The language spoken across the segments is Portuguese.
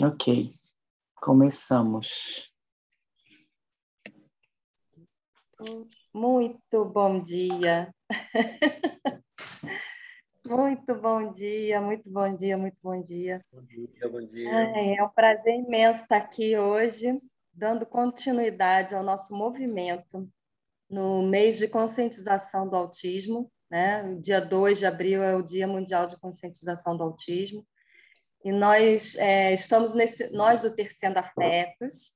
Ok, começamos. Muito bom dia. Muito bom dia, muito bom dia, muito bom dia. Bom dia, bom dia. É um prazer imenso estar aqui hoje, dando continuidade ao nosso movimento no mês de conscientização do autismo, né? O dia 2 de abril é o Dia Mundial de Conscientização do Autismo. E nós estamos nós do Terceiro Afetos,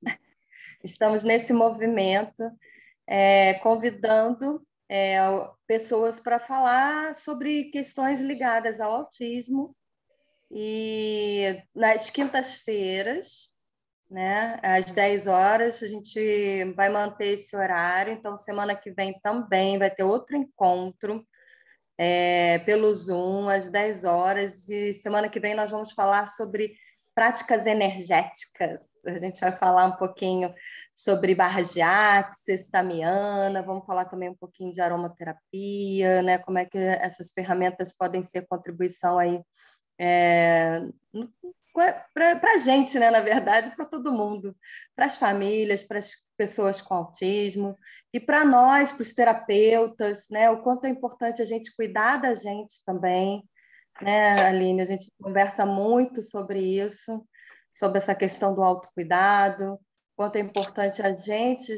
estamos nesse movimento, convidando pessoas para falar sobre questões ligadas ao autismo. E nas quintas-feiras, né, às 10 horas, a gente vai manter esse horário. Então, semana que vem também vai ter outro encontro pelo Zoom, às 10 horas. E semana que vem nós vamos falar sobre práticas energéticas. A gente vai falar um pouquinho sobre barras de axis, tamiana, vamos falar também um pouquinho de aromaterapia, né? Como é que essas ferramentas podem ser contribuição aí para a gente, né? Na verdade, para todo mundo, para as famílias, para as pessoas com autismo e para nós, para os terapeutas, né? O quanto é importante a gente cuidar da gente também, né, Aline? A gente conversa muito sobre isso, sobre essa questão do autocuidado, quanto é importante a gente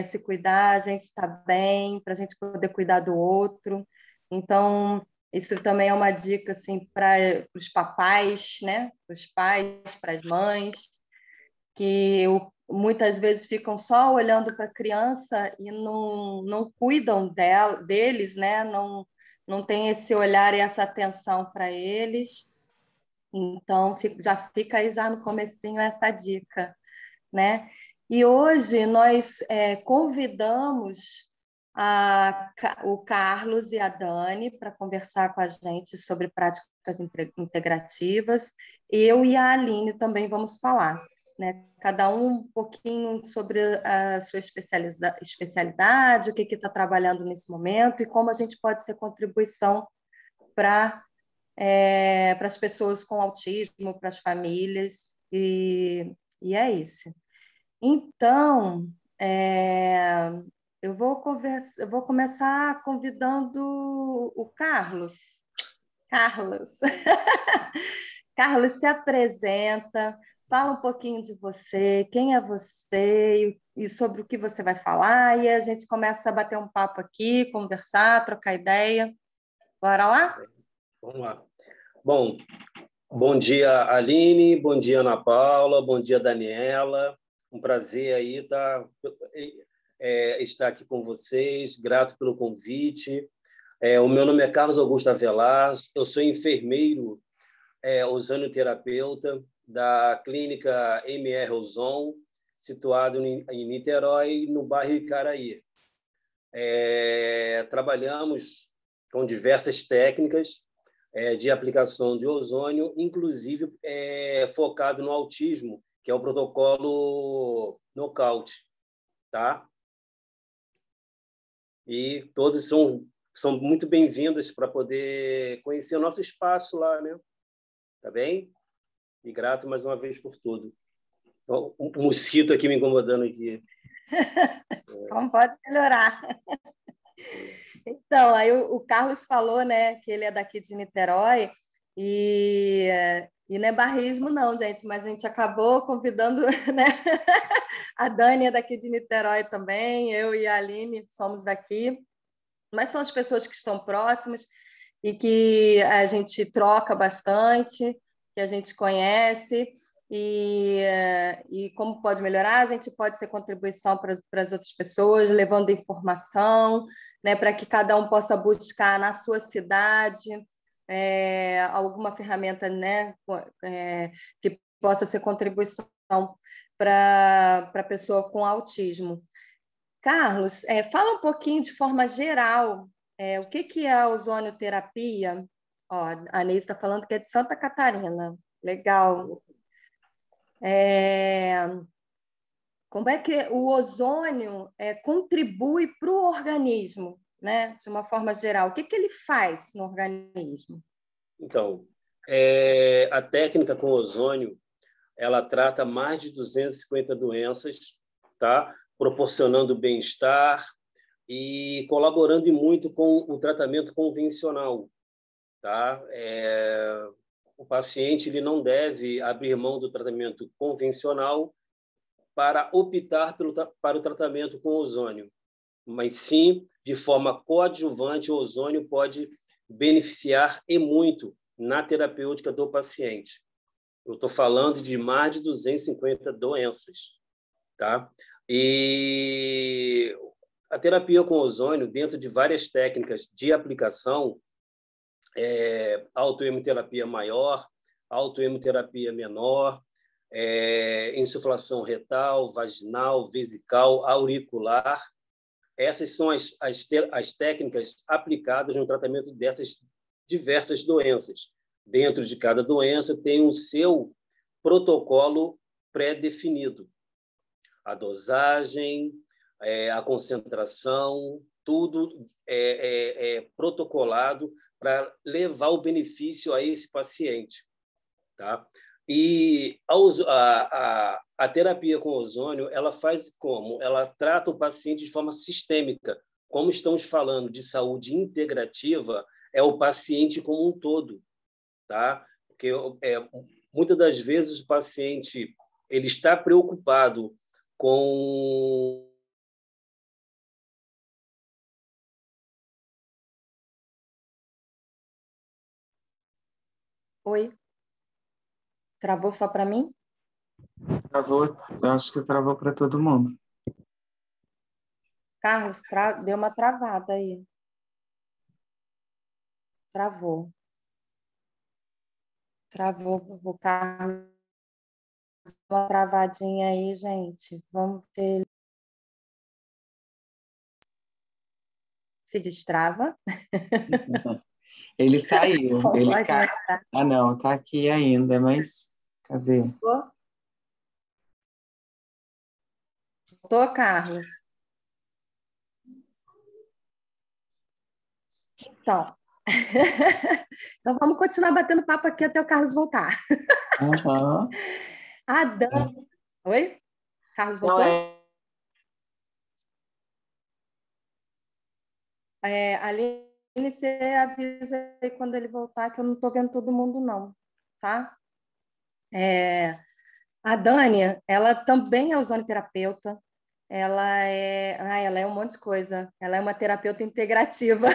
se cuidar, a gente estar bem, para a gente poder cuidar do outro. Então, isso também é uma dica assim, para os papais, né? Para os pais, para as mães, que muitas vezes ficam só olhando para a criança e não cuidam deles, né? Não tem esse olhar e essa atenção para eles. Então, já fica aí já no comecinho essa dica, né? E hoje nós convidamos o Carlos e a Dani para conversar com a gente sobre práticas integrativas. Eu e a Aline também vamos falar, né? Cada um pouquinho sobre a sua especialidade, o que está trabalhando nesse momento e como a gente pode ser contribuição para as pessoas com autismo, para as famílias, e é isso. Então, eu vou começar convidando o Carlos. Carlos, Carlos, se apresenta, fala um pouquinho de você, quem é você e sobre o que você vai falar, e a gente começa a bater um papo aqui, conversar, trocar ideia. Bora lá? Vamos lá. Bom dia, Aline, bom dia, Ana Paula, bom dia, Daniela. Um prazer aí estar aqui com vocês, grato pelo convite. O meu nome é Carlos Augusto Avelar, eu sou enfermeiro ozonioterapeuta da clínica MR Ozon, situado em Niterói, no bairro Icaraí. Trabalhamos com diversas técnicas de aplicação de ozônio, inclusive focado no autismo, que é o protocolo Knockout, tá? E todos são muito bem-vindas para poder conhecer o nosso espaço lá, né? Tá bem? E grato mais uma vez por tudo. Então, um mosquito aqui me incomodando aqui. Como pode melhorar? Então, aí o Carlos falou, né, que ele é daqui de Niterói e não é barrismo não, gente, mas a gente acabou convidando, né? A Dani é daqui de Niterói também, eu e a Aline somos daqui, mas são as pessoas que estão próximas e que a gente troca bastante, que a gente conhece. E como pode melhorar, a gente pode ser contribuição para as outras pessoas, levando informação, né, para que cada um possa buscar na sua cidade alguma ferramenta, né, que possa ser contribuição para a pessoa com autismo. Carlos, fala um pouquinho de forma geral, o que é a ozonioterapia? Ó, a Anís está falando que é de Santa Catarina. Legal. Como é que o ozônio contribui para o organismo, né? De uma forma geral? O que ele faz no organismo? Então, a técnica com ozônio, ela trata mais de 250 doenças, tá? Proporcionando bem-estar e colaborando muito com o tratamento convencional, tá? O paciente ele não deve abrir mão do tratamento convencional para optar para o tratamento com ozônio, mas sim, de forma coadjuvante, o ozônio pode beneficiar e muito na terapêutica do paciente. Eu estou falando de mais de 250 doenças, tá? E a terapia com ozônio, dentro de várias técnicas de aplicação, autohemoterapia maior, autohemoterapia menor, insuflação retal, vaginal, vesical, auricular. Essas são as técnicas aplicadas no tratamento dessas diversas doenças. Dentro de cada doença tem o seu protocolo pré-definido. A dosagem, a concentração, tudo é protocolado para levar o benefício a esse paciente. Tá? E a terapia com ozônio, ela faz como? Ela trata o paciente de forma sistêmica. Como estamos falando de saúde integrativa, é o paciente como um todo. Tá? Porque muitas das vezes o paciente ele está preocupado com Oi? Travou só para mim? Travou, eu acho que travou para todo mundo. Carlos, deu uma travada aí. Travou. Travou o Carlos. Uma travadinha aí, gente. Vamos ter. Se destrava. Ele saiu, ele Pode caiu. Ah, não, tá aqui ainda, mas cadê? Voltou, Carlos? Então. Então vamos continuar batendo papo aqui até o Carlos voltar. Uhum. A Dani. Oi? Carlos Não, voltou? Aline, você avisa aí quando ele voltar, que eu não estou vendo todo mundo, não. Tá? A Dani, ela também é ozonoterapeuta. Ela é um monte de coisa. Ela é uma terapeuta integrativa.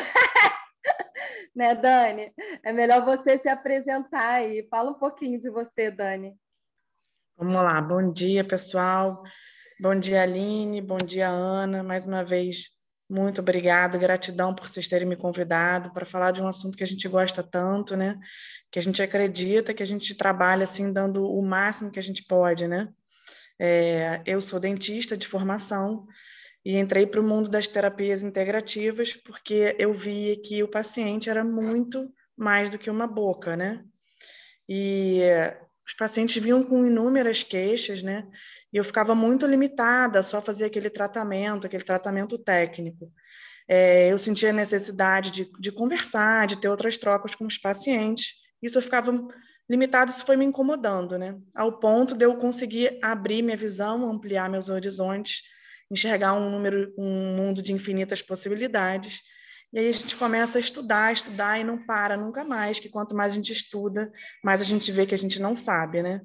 Né, Dani? É melhor você se apresentar aí. Fala um pouquinho de você, Dani. Vamos lá, bom dia, pessoal. Bom dia, Aline. Bom dia, Ana. Mais uma vez, muito obrigada. Gratidão por vocês terem me convidado para falar de um assunto que a gente gosta tanto, né? Que a gente acredita, que a gente trabalha assim, dando o máximo que a gente pode, né? Eu sou dentista de formação e entrei para o mundo das terapias integrativas porque eu vi que o paciente era muito mais do que uma boca, né? E os pacientes vinham com inúmeras queixas, né? E eu ficava muito limitada a só fazer aquele tratamento técnico. Eu sentia a necessidade de conversar, de ter outras trocas com os pacientes. Isso eu ficava limitada, isso foi me incomodando, né? Ao ponto de eu conseguir abrir minha visão, ampliar meus horizontes, enxergar um mundo de infinitas possibilidades. E aí a gente começa a estudar e não para nunca mais, que quanto mais a gente estuda, mais a gente vê que a gente não sabe, né?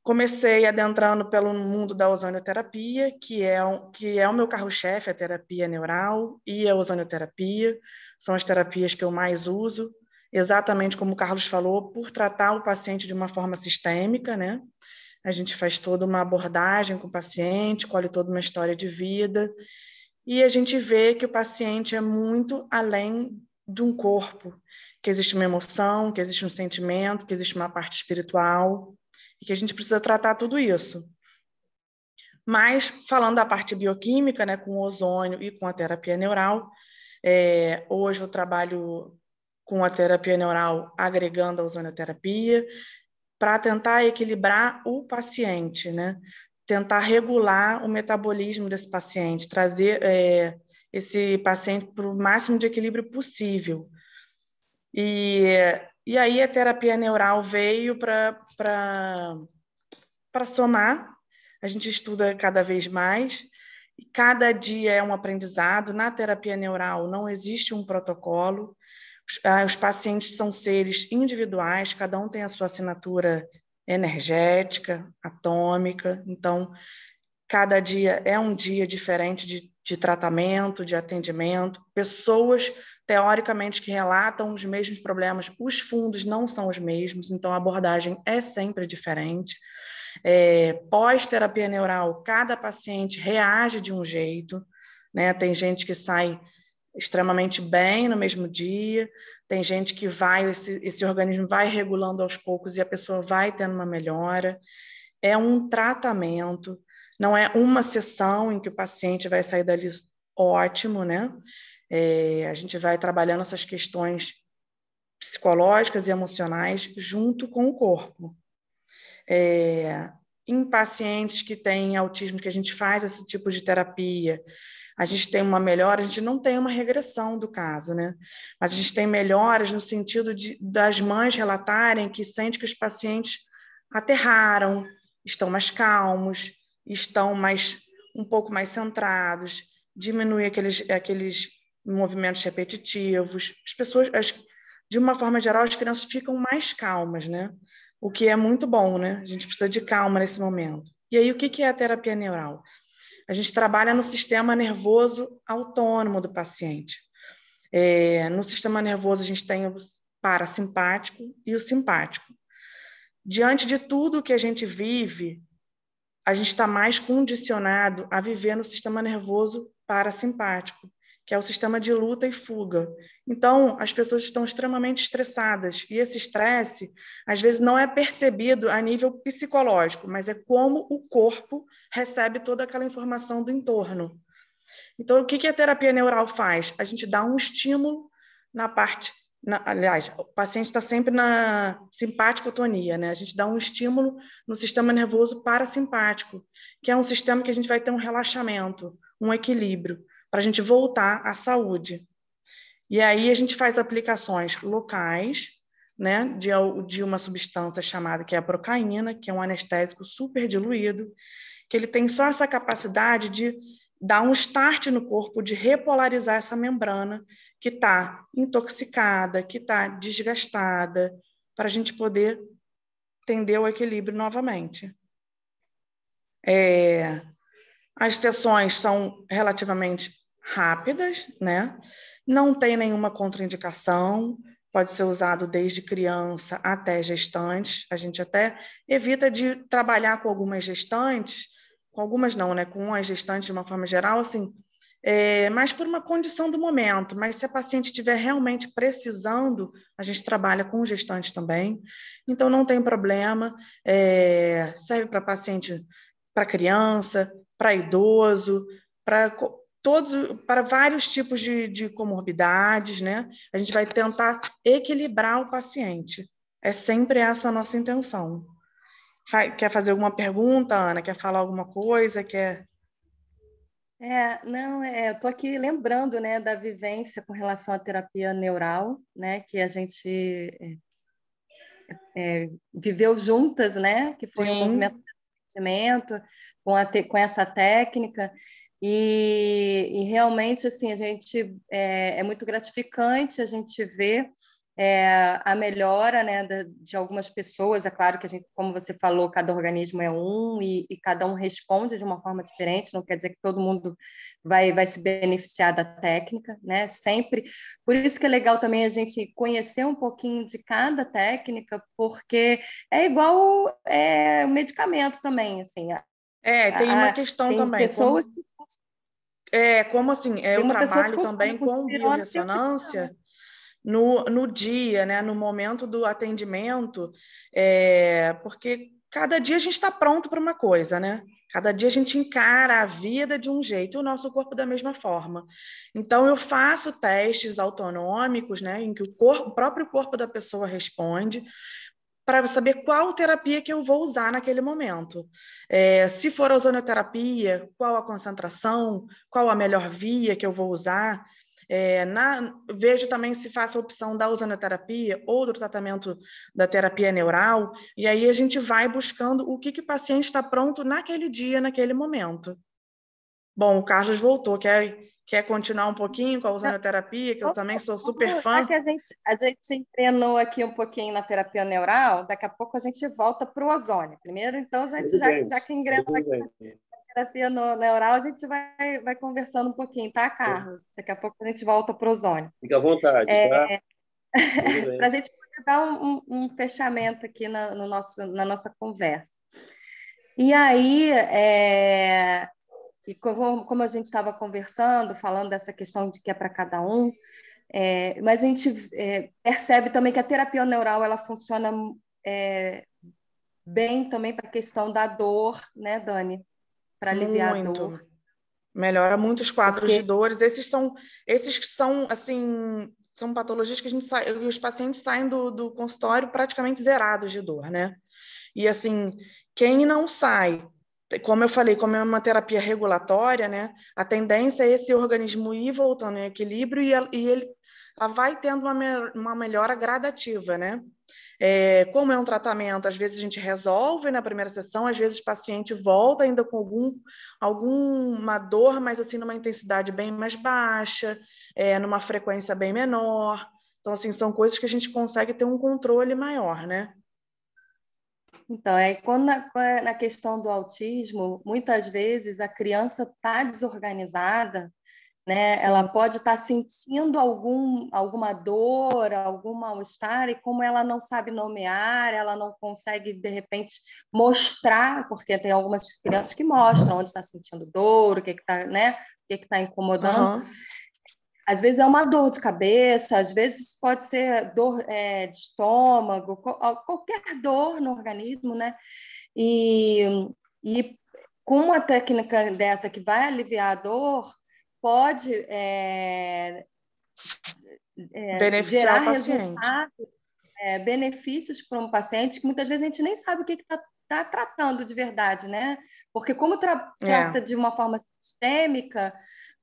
Comecei adentrando pelo mundo da ozonioterapia, que é o meu carro-chefe, a terapia neural e a ozonioterapia. São as terapias que eu mais uso, exatamente como o Carlos falou, por tratar o paciente de uma forma sistêmica, né? A gente faz toda uma abordagem com o paciente, colhe toda uma história de vida, e a gente vê que o paciente é muito além de um corpo, que existe uma emoção, que existe um sentimento, que existe uma parte espiritual, e que a gente precisa tratar tudo isso. Mas, falando da parte bioquímica, né, com o ozônio e com a terapia neural, hoje eu trabalho com a terapia neural agregando a ozonioterapia para tentar equilibrar o paciente, né? Tentar regular o metabolismo desse paciente, trazer esse paciente para o máximo de equilíbrio possível. E E aí a terapia neural veio para somar. A gente estuda cada vez mais, e cada dia é um aprendizado. Na terapia neural não existe um protocolo, os pacientes são seres individuais, cada um tem a sua assinatura energética, atômica, então cada dia é um dia diferente de tratamento, de atendimento, pessoas teoricamente que relatam os mesmos problemas, os fundos não são os mesmos, então a abordagem é sempre diferente. Pós-terapia neural, cada paciente reage de um jeito, né? Tem gente que sai extremamente bem no mesmo dia, tem gente que esse organismo vai regulando aos poucos e a pessoa vai tendo uma melhora. É um tratamento, não é uma sessão em que o paciente vai sair dali ótimo, né? A gente vai trabalhando essas questões psicológicas e emocionais junto com o corpo. Em pacientes que têm autismo, que a gente faz esse tipo de terapia, a gente tem uma melhora, a gente não tem uma regressão do caso, né? Mas a gente tem melhoras no sentido das mães relatarem que sente que os pacientes aterraram, estão mais calmos, estão um pouco mais centrados, diminui aqueles movimentos repetitivos. As pessoas, de uma forma geral, as crianças ficam mais calmas, né? O que é muito bom, né? A gente precisa de calma nesse momento. E aí, o que é a terapia neural? A gente trabalha no sistema nervoso autônomo do paciente. No sistema nervoso, a gente tem o parasimpático e o simpático. Diante de tudo que a gente vive, a gente está mais condicionado a viver no sistema nervoso parasimpático, que é o sistema de luta e fuga. Então, as pessoas estão extremamente estressadas, e esse estresse, às vezes, não é percebido a nível psicológico, mas é como o corpo recebe toda aquela informação do entorno. Então, o que a terapia neural faz? A gente dá um estímulo na parte... aliás, o paciente está sempre na simpaticotonia, né? A gente dá um estímulo no sistema nervoso parasimpático, que é um sistema que a gente vai ter um relaxamento, um equilíbrio, para a gente voltar à saúde. E aí a gente faz aplicações locais, né, de uma substância chamada que é a procaína, que é um anestésico super diluído, que ele tem só essa capacidade de dar um start no corpo, de repolarizar essa membrana que está intoxicada, que está desgastada, para a gente poder tender o equilíbrio novamente. As sessões são relativamente rápidas, né? Não tem nenhuma contraindicação, pode ser usado desde criança até gestantes. A gente até evita de trabalhar com algumas gestantes, com algumas não, né? Com as gestantes de uma forma geral, assim, mas por uma condição do momento. Mas se a paciente estiver realmente precisando, a gente trabalha com gestantes também. Então, não tem problema. Serve para paciente, para criança, para idoso, para vários tipos de comorbidades, né? A gente vai tentar equilibrar o paciente. É sempre essa a nossa intenção. Quer fazer alguma pergunta, Ana? Quer falar alguma coisa? Não, eu estou aqui lembrando, né, da vivência com relação à terapia neural, né, que a gente viveu juntas, né, que foi um movimento de conhecimento com essa técnica, e realmente, assim, a gente é muito gratificante a gente ver a melhora, né, de algumas pessoas. É claro que a gente, como você falou, cada organismo é e cada um responde de uma forma diferente, não quer dizer que todo mundo vai se beneficiar da técnica, né, sempre. Por isso que é legal também a gente conhecer um pouquinho de cada técnica, porque é igual o medicamento também, assim. Tem uma questão tem também, pessoas como assim, eu trabalho também com biorressonância no dia, né, no momento do atendimento, porque cada dia a gente está pronto para uma coisa, né? Cada dia a gente encara a vida de um jeito e o nosso corpo da mesma forma. Então, eu faço testes autonômicos, né, em que o próprio corpo da pessoa responde, para saber qual terapia que eu vou usar naquele momento. Se for a ozonoterapia, qual a concentração, qual a melhor via que eu vou usar. Vejo também se faço a opção da ozonoterapia ou do tratamento da terapia neural, e aí a gente vai buscando o que o paciente está pronto naquele dia, naquele momento. Bom, o Carlos voltou, quer continuar um pouquinho com a ozonoterapia, que eu também sou super fã? Já que a gente engrenou aqui um pouquinho na terapia neural, daqui a pouco a gente volta para o ozônio. Primeiro, então, já que engrenou aqui na terapia neural, a gente vai conversando um pouquinho, tá, Carlos? Daqui a pouco a gente volta para o ozônio. Fica à vontade, tá? Para a gente poder dar um fechamento aqui na nossa conversa. E aí, e como a gente estava conversando, falando dessa questão de que é para cada um, mas a gente percebe também que a terapia neural ela funciona bem também para a questão da dor, né, Dani? Para aliviar a dor. Melhora muito os quadros de dores. Esses que são assim, são patologias que os pacientes saem do consultório praticamente zerados de dor, né? E assim, quem não sai, como eu falei, como é uma terapia regulatória, né? A tendência é esse organismo ir voltando em equilíbrio e ela vai tendo uma melhora gradativa, né? Como é um tratamento, às vezes a gente resolve na primeira sessão, às vezes o paciente volta ainda com alguma dor, mas assim numa intensidade bem mais baixa, numa frequência bem menor. Então, assim, são coisas que a gente consegue ter um controle maior, né? Então, quando na questão do autismo, muitas vezes a criança está desorganizada, né? Sim. Ela pode estar sentindo alguma dor, algum mal-estar, e como ela não sabe nomear, ela não consegue, de repente, mostrar, porque tem algumas crianças que mostram onde está sentindo dor, o que está, né? O que está incomodando. Uhum. Às vezes é uma dor de cabeça, às vezes pode ser dor de estômago, qualquer dor no organismo, né? E com uma técnica dessa que vai aliviar a dor, pode beneficiar gerar o paciente. resultados, benefícios para um paciente que muitas vezes a gente nem sabe o que está tratando de verdade, né? Porque como trata de uma forma sistêmica,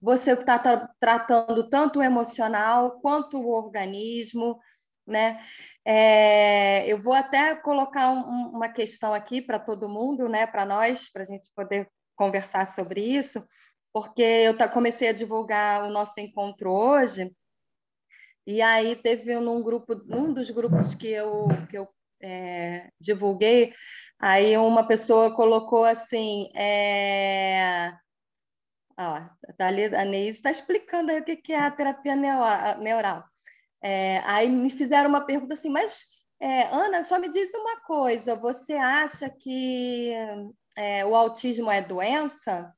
você está tratando tanto o emocional quanto o organismo, né? Eu vou até colocar uma questão aqui para todo mundo, né? Para nós, para a gente poder conversar sobre isso, porque eu comecei a divulgar o nosso encontro hoje, e aí teve num dos grupos que eu divulguei, aí uma pessoa colocou assim, a Neise está explicando aí o que é a terapia neural. Aí me fizeram uma pergunta assim, mas Ana, só me diz uma coisa, você acha que o autismo é doença?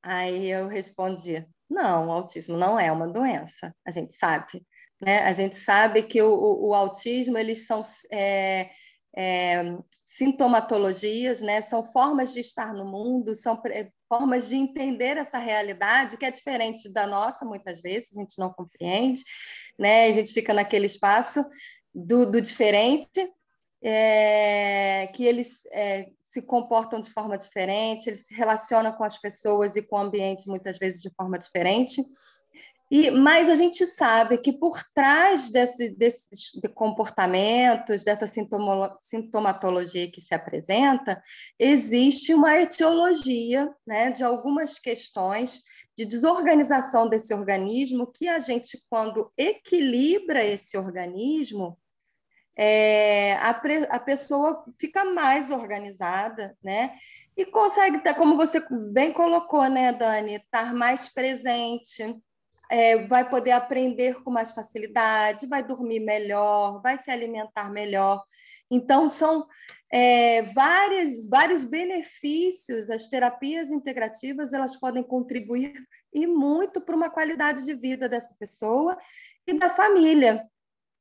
Aí eu respondi, não, o autismo não é uma doença, a gente sabe, né? A gente sabe que o autismo, eles são sintomatologias, né? São formas de estar no mundo, são formas de entender essa realidade, que é diferente da nossa, muitas vezes, a gente não compreende, né? A gente fica naquele espaço do diferente, que eles se comportam de forma diferente, eles se relacionam com as pessoas e com o ambiente muitas vezes de forma diferente. Mas a gente sabe que por trás desses comportamentos, dessa sintomatologia que se apresenta, existe uma etiologia, né, de algumas questões de desorganização desse organismo que a gente, quando equilibra esse organismo, a pessoa fica mais organizada, né? E consegue, como você bem colocou, né, Dani, estar mais presente, vai poder aprender com mais facilidade, vai dormir melhor, vai se alimentar melhor. Então, são vários benefícios. As terapias integrativas, elas podem contribuir e muito para uma qualidade de vida dessa pessoa e da família,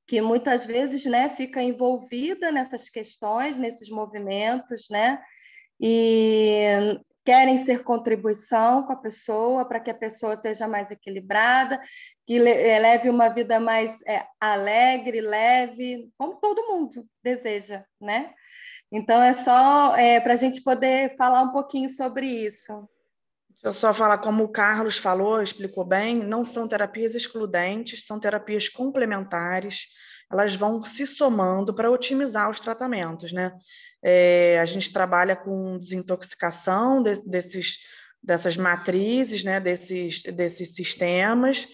que muitas vezes, né, fica envolvida nessas questões, nesses movimentos, né, e querem ser contribuição com a pessoa, para que a pessoa esteja mais equilibrada, que leve uma vida mais alegre, leve, como todo mundo deseja, né? Então, é só para a gente poder falar um pouquinho sobre isso. Deixa eu só falar, como o Carlos falou, explicou bem, não são terapias excludentes, são terapias complementares, elas vão se somando para otimizar os tratamentos, né? A gente trabalha com desintoxicação dessas matrizes, né? desses sistemas,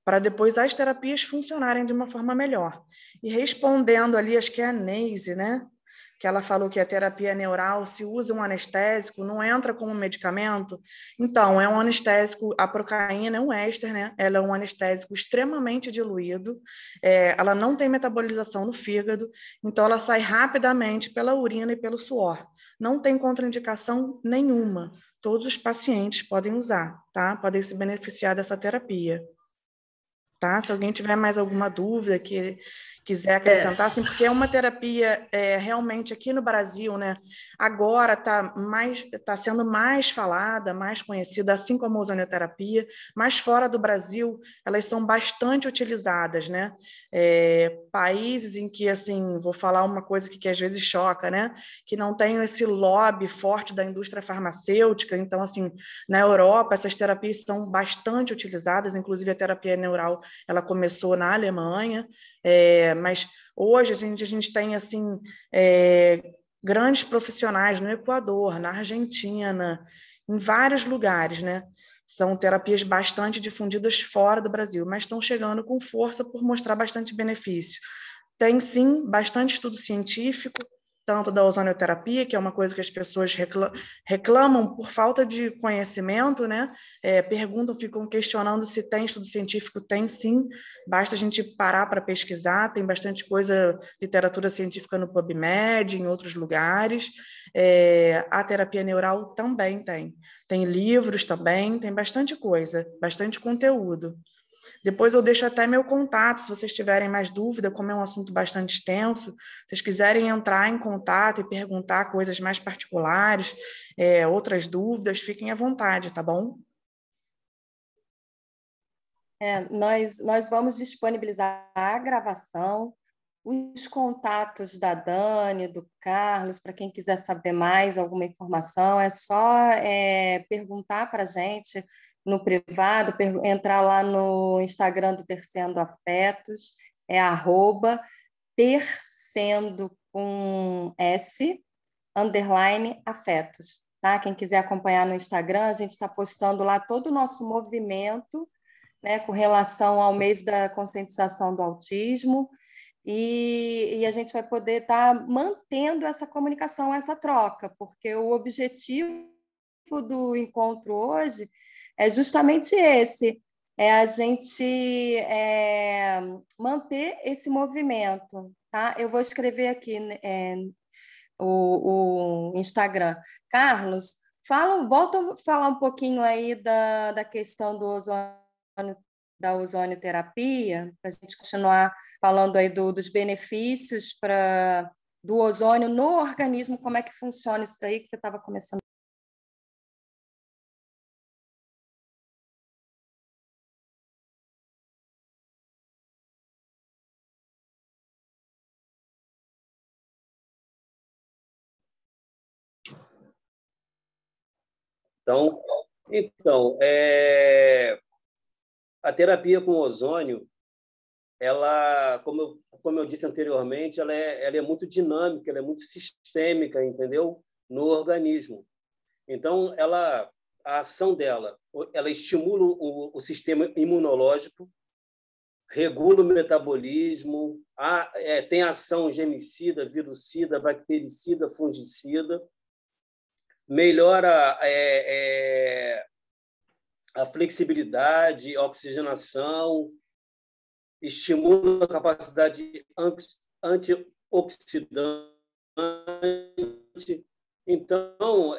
para depois as terapias funcionarem de uma forma melhor. E respondendo ali, acho que é a Neise, né? Que ela falou que a terapia neural, se usa um anestésico, não entra como medicamento. Então, é um anestésico, a procaína é um éster, né? Ela é um anestésico extremamente diluído, ela não tem metabolização no fígado, então ela sai rapidamente pela urina e pelo suor. Não tem contraindicação nenhuma. Todos os pacientes podem usar, tá? Podem se beneficiar dessa terapia. Tá? Se alguém tiver mais alguma dúvida que quiser acrescentar, assim, porque é uma terapia realmente aqui no Brasil, né? Agora está sendo mais falada, mais conhecida, assim como a ozonioterapia, mas fora do Brasil elas são bastante utilizadas, né? Países em que, assim, vou falar uma coisa que às vezes choca, né? Que não tem esse lobby forte da indústria farmacêutica, então, assim, na Europa essas terapias são bastante utilizadas, inclusive a terapia neural ela começou na Alemanha, mas hoje a gente tem assim grandes profissionais no Equador, na Argentina, em vários lugares, né? São terapias bastante difundidas fora do Brasil, mas estão chegando com força por mostrar bastante benefício. Tem, sim, bastante estudo científico, tanto da ozonioterapia, que é uma coisa que as pessoas reclamam por falta de conhecimento, né? Perguntam, ficam questionando se tem estudo científico. Tem, sim, basta a gente parar para pesquisar, tem bastante coisa, literatura científica no PubMed, em outros lugares. A terapia neural também tem livros também, tem bastante coisa, bastante conteúdo. Depois eu deixo até meu contato, se vocês tiverem mais dúvida, como é um assunto bastante extenso, se vocês quiserem entrar em contato e perguntar coisas mais particulares, outras dúvidas, fiquem à vontade, tá bom? Nós vamos disponibilizar a gravação, os contatos da Dani, do Carlos, para quem quiser saber mais alguma informação, é só perguntar para a gente no privado, entrar lá no Instagram do Tercendo Afetos, @tercendo com S, _afetos. Tá? Quem quiser acompanhar no Instagram, a gente está postando lá todo o nosso movimento, né, com relação ao mês da conscientização do autismo, e a gente vai poder estar mantendo essa comunicação, essa troca, porque o objetivo do encontro hoje é justamente esse, a gente manter esse movimento. Tá? Eu vou escrever aqui o Instagram. Carlos, volta a falar um pouquinho aí da questão do ozônio, da ozonioterapia, para a gente continuar falando aí dos benefícios do ozônio no organismo, como é que funciona isso daí que você estava começando. Então, a terapia com ozônio, ela, como eu disse anteriormente, ela é muito dinâmica, ela é muito sistêmica, entendeu? No organismo. Então, a ação dela, ela estimula o sistema imunológico, regula o metabolismo, tem ação gemicida, virucida, bactericida, fungicida, melhora a flexibilidade, a oxigenação, estimula a capacidade antioxidante. Então,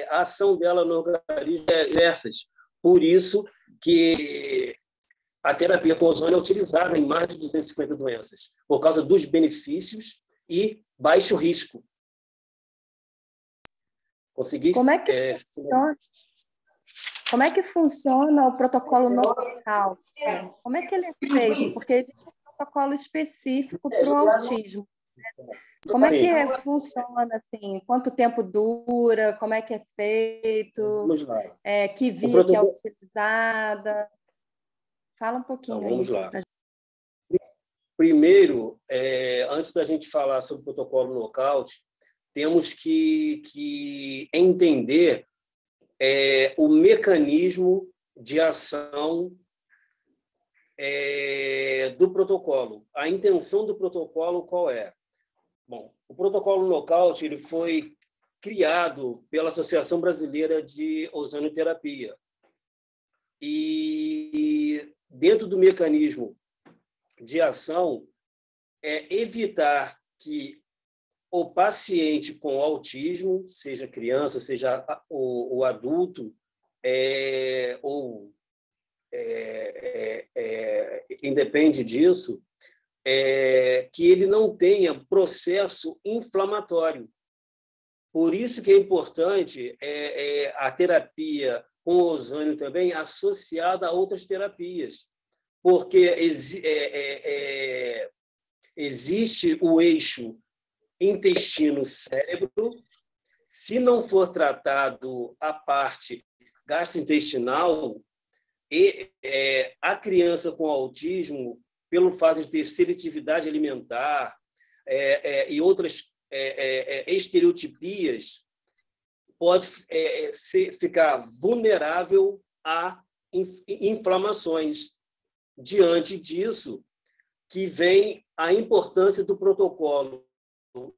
a ação dela no organismo é diversas. Por isso que a terapia com ozônio é utilizada em mais de 250 doenças, por causa dos benefícios e baixo risco. Como é que funciona o protocolo nocaute? Como é que ele é feito? Porque existe um protocolo específico para o autismo. Como é Sim. que funciona, assim? Quanto tempo dura? Como é que é feito? Vamos lá. Que O via que é protocolo... utilizada? Fala um Então, pouquinho vamos aí. lá. Primeiro, antes da gente falar sobre o protocolo nocaute, temos que entender o mecanismo de ação do protocolo. A intenção do protocolo qual é? Bom, o protocolo nocaute ele foi criado pela Associação Brasileira de Ozonioterapia. E dentro do mecanismo de ação é evitar que o paciente com autismo, seja criança, seja o adulto, independe disso, que ele não tenha processo inflamatório. Por isso que é importante a terapia com ozônio também associada a outras terapias, porque existe o eixo intestino-cérebro. Se não for tratado a parte gastrointestinal, a criança com autismo, pelo fato de ter seletividade alimentar e outras estereotipias, pode ficar vulnerável a inflamações. Diante disso, que vem a importância do protocolo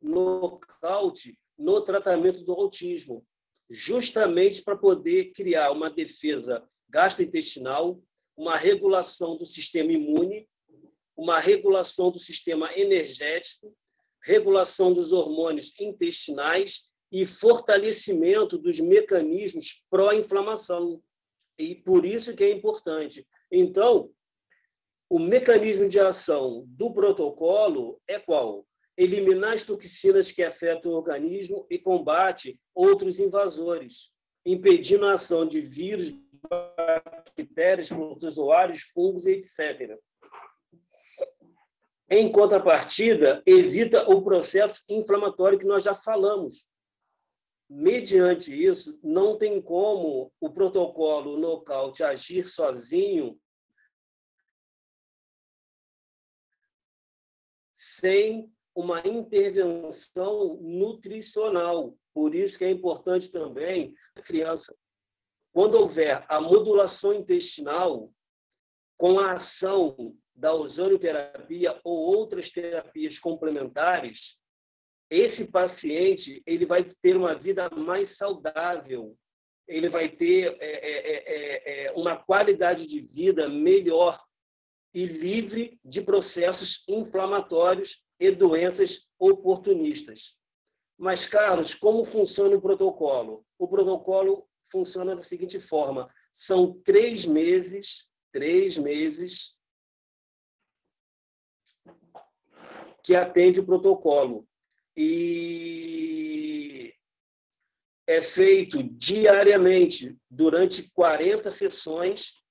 nocaute no tratamento do autismo, justamente para poder criar uma defesa gastrointestinal, uma regulação do sistema imune, uma regulação do sistema energético, regulação dos hormônios intestinais e fortalecimento dos mecanismos pró-inflamação. E por isso que é importante. Então, o mecanismo de ação do protocolo é qual? Eliminar as toxinas que afetam o organismo e combate outros invasores, impedindo a ação de vírus, bactérias, protozoários, fungos, etc. Em contrapartida, evita o processo inflamatório que nós já falamos. Mediante isso, não tem como o protocolo nocaute agir sozinho sem uma intervenção nutricional. Por isso que é importante também a criança, quando houver a modulação intestinal, com a ação da ozonioterapia ou outras terapias complementares, esse paciente ele vai ter uma vida mais saudável, ele vai ter uma qualidade de vida melhor e livre de processos inflamatórios e doenças oportunistas. Mas, Carlos, como funciona o protocolo? O protocolo funciona da seguinte forma: são 3 meses que atende o protocolo. E é feito diariamente, durante 40 sessões,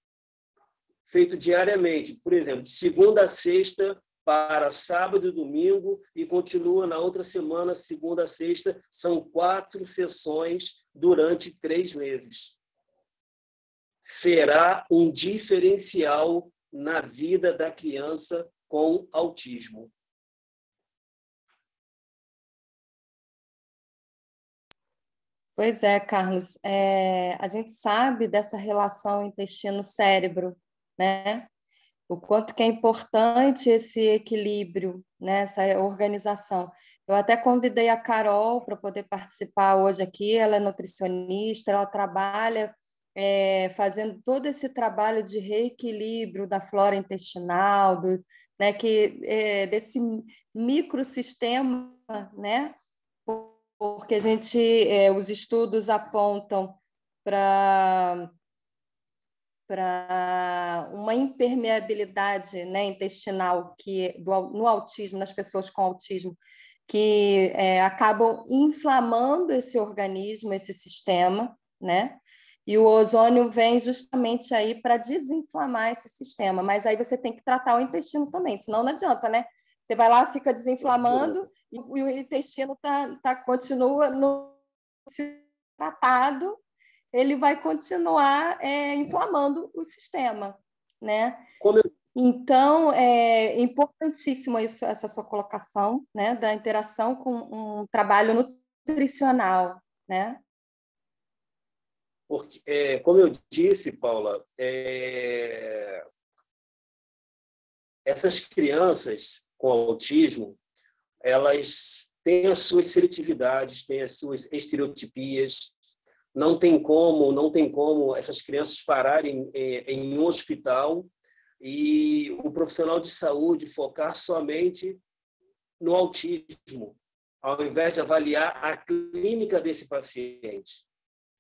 feito diariamente, por exemplo, de segunda a sexta para sábado e domingo, e continua na outra semana, segunda a sexta, são 4 sessões durante 3 meses. Será um diferencial na vida da criança com autismo. Pois é, Carlos. A gente sabe dessa relação intestino-cérebro, né? O quanto que é importante esse equilíbrio, né? Essa organização. Eu até convidei a Carol para poder participar hoje aqui. Ela é nutricionista, ela trabalha fazendo todo esse trabalho de reequilíbrio da flora intestinal, né? Desse microsistema, né? Porque os estudos apontam para uma impermeabilidade, né, intestinal no autismo, nas pessoas com autismo, que acabam inflamando esse organismo, esse sistema, né? E o ozônio vem justamente aí para desinflamar esse sistema. Mas aí você tem que tratar o intestino também, senão não adianta, né? Você vai lá, fica desinflamando e o intestino continua no tratado, ele vai continuar inflamando o sistema, né? Então, é importantíssimo isso, essa sua colocação, né, da interação com um trabalho nutricional, né? Porque, como eu disse, Paula, essas crianças com autismo, elas têm as suas seletividades, têm as suas estereotipias. Não tem como essas crianças pararem em um hospital e o profissional de saúde focar somente no autismo, ao invés de avaliar a clínica desse paciente,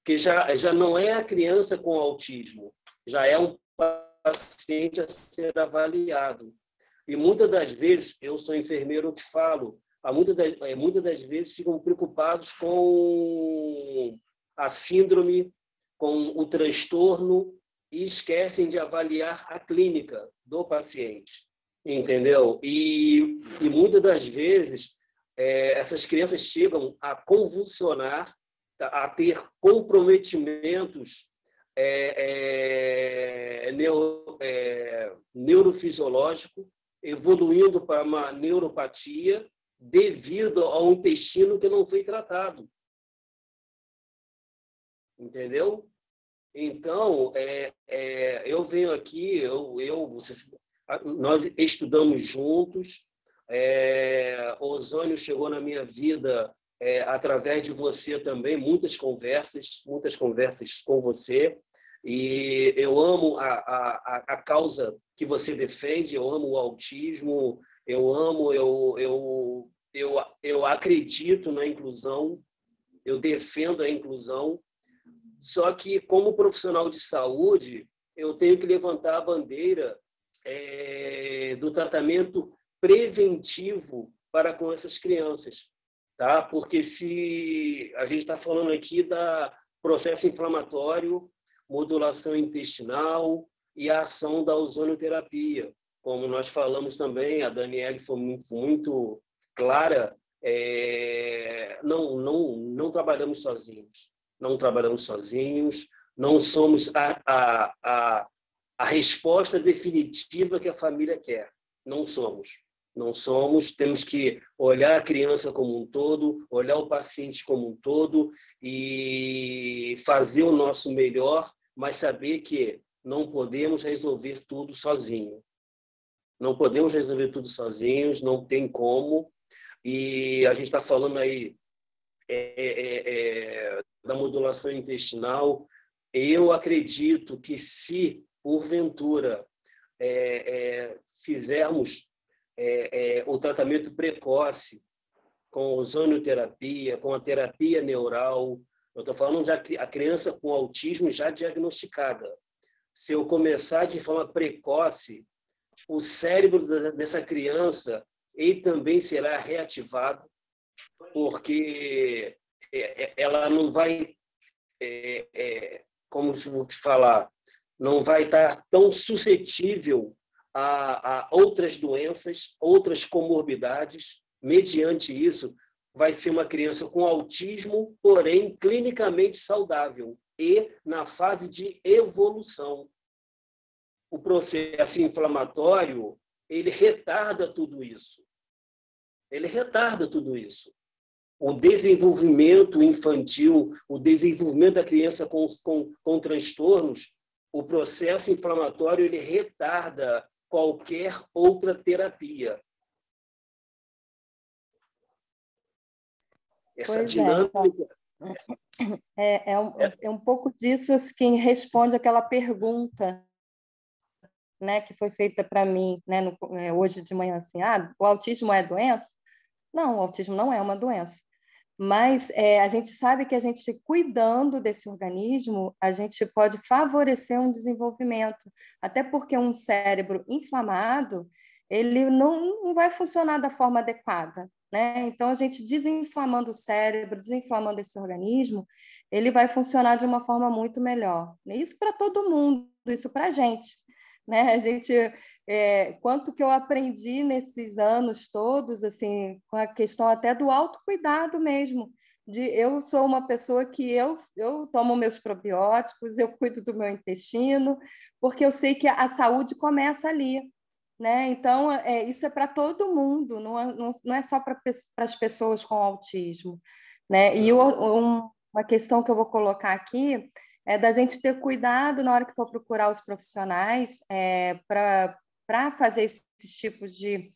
que já não é a criança com autismo, já é um paciente a ser avaliado. E muitas das vezes, eu sou enfermeiro, eu te falo, muitas das vezes ficam preocupados com a síndrome, com o transtorno e esquecem de avaliar a clínica do paciente, entendeu? E muitas das vezes essas crianças chegam a convulsionar, a ter comprometimentos neurofisiológicos, evoluindo para uma neuropatia devido ao intestino que não foi tratado. Entendeu? Então, eu venho aqui, nós estudamos juntos, Ozônio chegou na minha vida através de você também, muitas conversas com você, e eu amo a causa que você defende, eu amo o autismo, eu acredito na inclusão, eu defendo a inclusão. Só que, como profissional de saúde, eu tenho que levantar a bandeira do tratamento preventivo para com essas crianças, tá? Porque se a gente está falando aqui da processo inflamatório, modulação intestinal e a ação da ozonoterapia, como nós falamos também, a Daniele foi muito clara, não trabalhamos sozinhos. Não trabalhamos sozinhos, não somos a resposta definitiva que a família quer. Não somos, temos que olhar a criança como um todo, olhar o paciente como um todo e fazer o nosso melhor, mas saber que não podemos resolver tudo sozinho. Não podemos resolver tudo sozinhos, não tem como. E a gente está falando aí da modulação intestinal. Eu acredito que se, porventura, fizermos o tratamento precoce com ozonioterapia, com a terapia neural, eu estou falando já a criança com autismo já diagnosticada. Se eu começar de forma precoce, o cérebro dessa criança ele também será reativado, porque ela não vai, como vou te falar, não vai estar tão suscetível a outras doenças, outras comorbidades. Mediante isso, vai ser uma criança com autismo, porém clinicamente saudável e na fase de evolução. O processo inflamatório, ele retarda tudo isso. O desenvolvimento infantil, o desenvolvimento da criança com transtornos, o processo inflamatório ele retarda qualquer outra terapia. Essa dinâmica... É um pouco disso quem responde aquela pergunta, né, que foi feita para mim, né, hoje de manhã, assim, o autismo é doença? Não, o autismo não é uma doença. Mas a gente sabe que a gente, cuidando desse organismo, a gente pode favorecer um desenvolvimento. Até porque um cérebro inflamado, ele não vai funcionar da forma adequada, né? Então, a gente desinflamando o cérebro, desinflamando esse organismo, ele vai funcionar de uma forma muito melhor. Isso para todo mundo, isso para a gente. né? A gente, quanto que eu aprendi nesses anos todos, assim, com a questão até do autocuidado mesmo. Eu sou uma pessoa que eu tomo meus probióticos, eu cuido do meu intestino, porque eu sei que a saúde começa ali, né? Então, isso é para todo mundo, não é só para as pessoas com autismo, né? E uma questão que eu vou colocar aqui é da gente ter cuidado na hora que for procurar os profissionais para fazer esses tipos de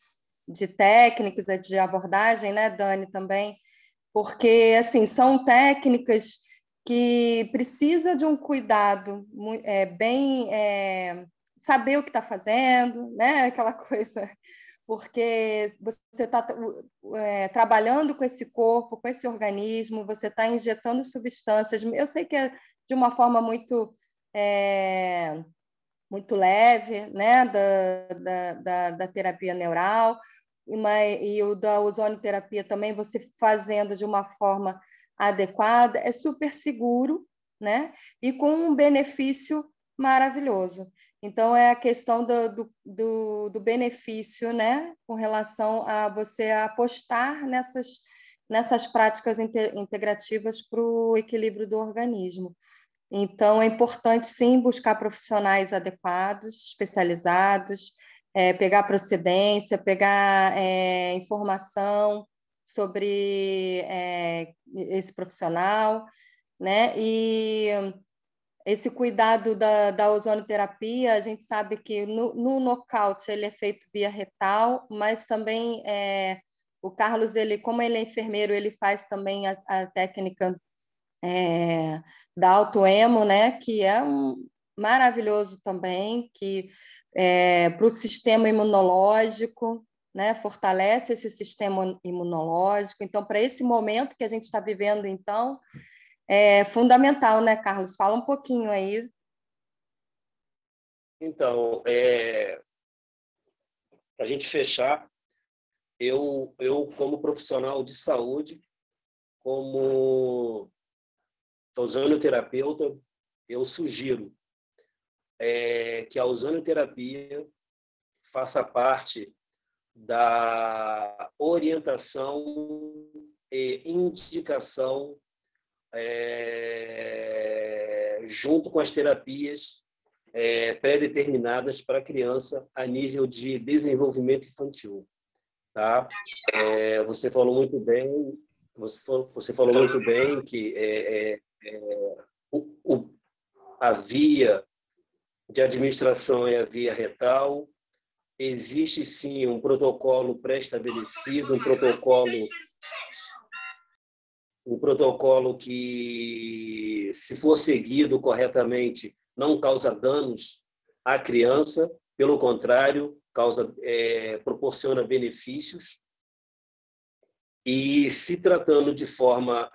técnicas, de abordagem, né, Dani, também, porque, assim, são técnicas que precisam de um cuidado bem... saber o que está fazendo, né, aquela coisa, porque você está trabalhando com esse corpo, com esse organismo, você está injetando substâncias. Eu sei que é de uma forma muito leve, né, da terapia neural, e o da ozonioterapia também, você fazendo de uma forma adequada, é super seguro, né, e com um benefício maravilhoso. Então, é a questão do benefício, né, com relação a você apostar nessas práticas integrativas para o equilíbrio do organismo. Então, é importante, sim, buscar profissionais adequados, especializados, pegar procedência, pegar informação sobre esse profissional, né? E esse cuidado da ozonioterapia, a gente sabe que no nocaute ele é feito via retal, mas também o Carlos, como ele é enfermeiro, ele faz também a técnica da autoemo, né, que é maravilhoso também, que para o sistema imunológico, né, fortalece esse sistema imunológico. Então, para esse momento que a gente está vivendo, então, é fundamental, né, Carlos? Fala um pouquinho aí. Então, para a gente fechar, eu, como profissional de saúde, como ozonioterapeuta, eu sugiro que a ozonioterapia faça parte da orientação e indicação junto com as terapias pré-determinadas para a criança a nível de desenvolvimento infantil, tá? Você falou muito bem, que a via de administração é a via retal. Existe, sim, um protocolo pré-estabelecido, um protocolo que, se for seguido corretamente, não causa danos à criança, pelo contrário, proporciona benefícios. E, se tratando de forma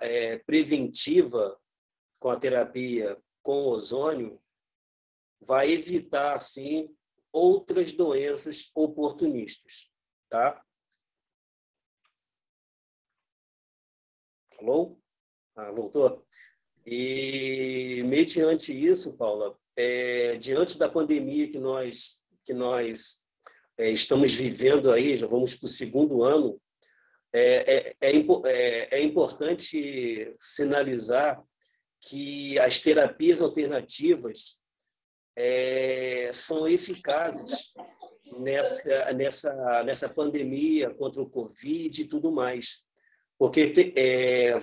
preventiva com a terapia com ozônio, vai evitar, assim, outras doenças oportunistas, tá? Alô? Voltou? E, mediante isso, Paula, diante da pandemia que nós estamos vivendo aí, já vamos para o segundo ano, é importante sinalizar que as terapias alternativas são eficazes nessa pandemia contra o Covid e tudo mais. Porque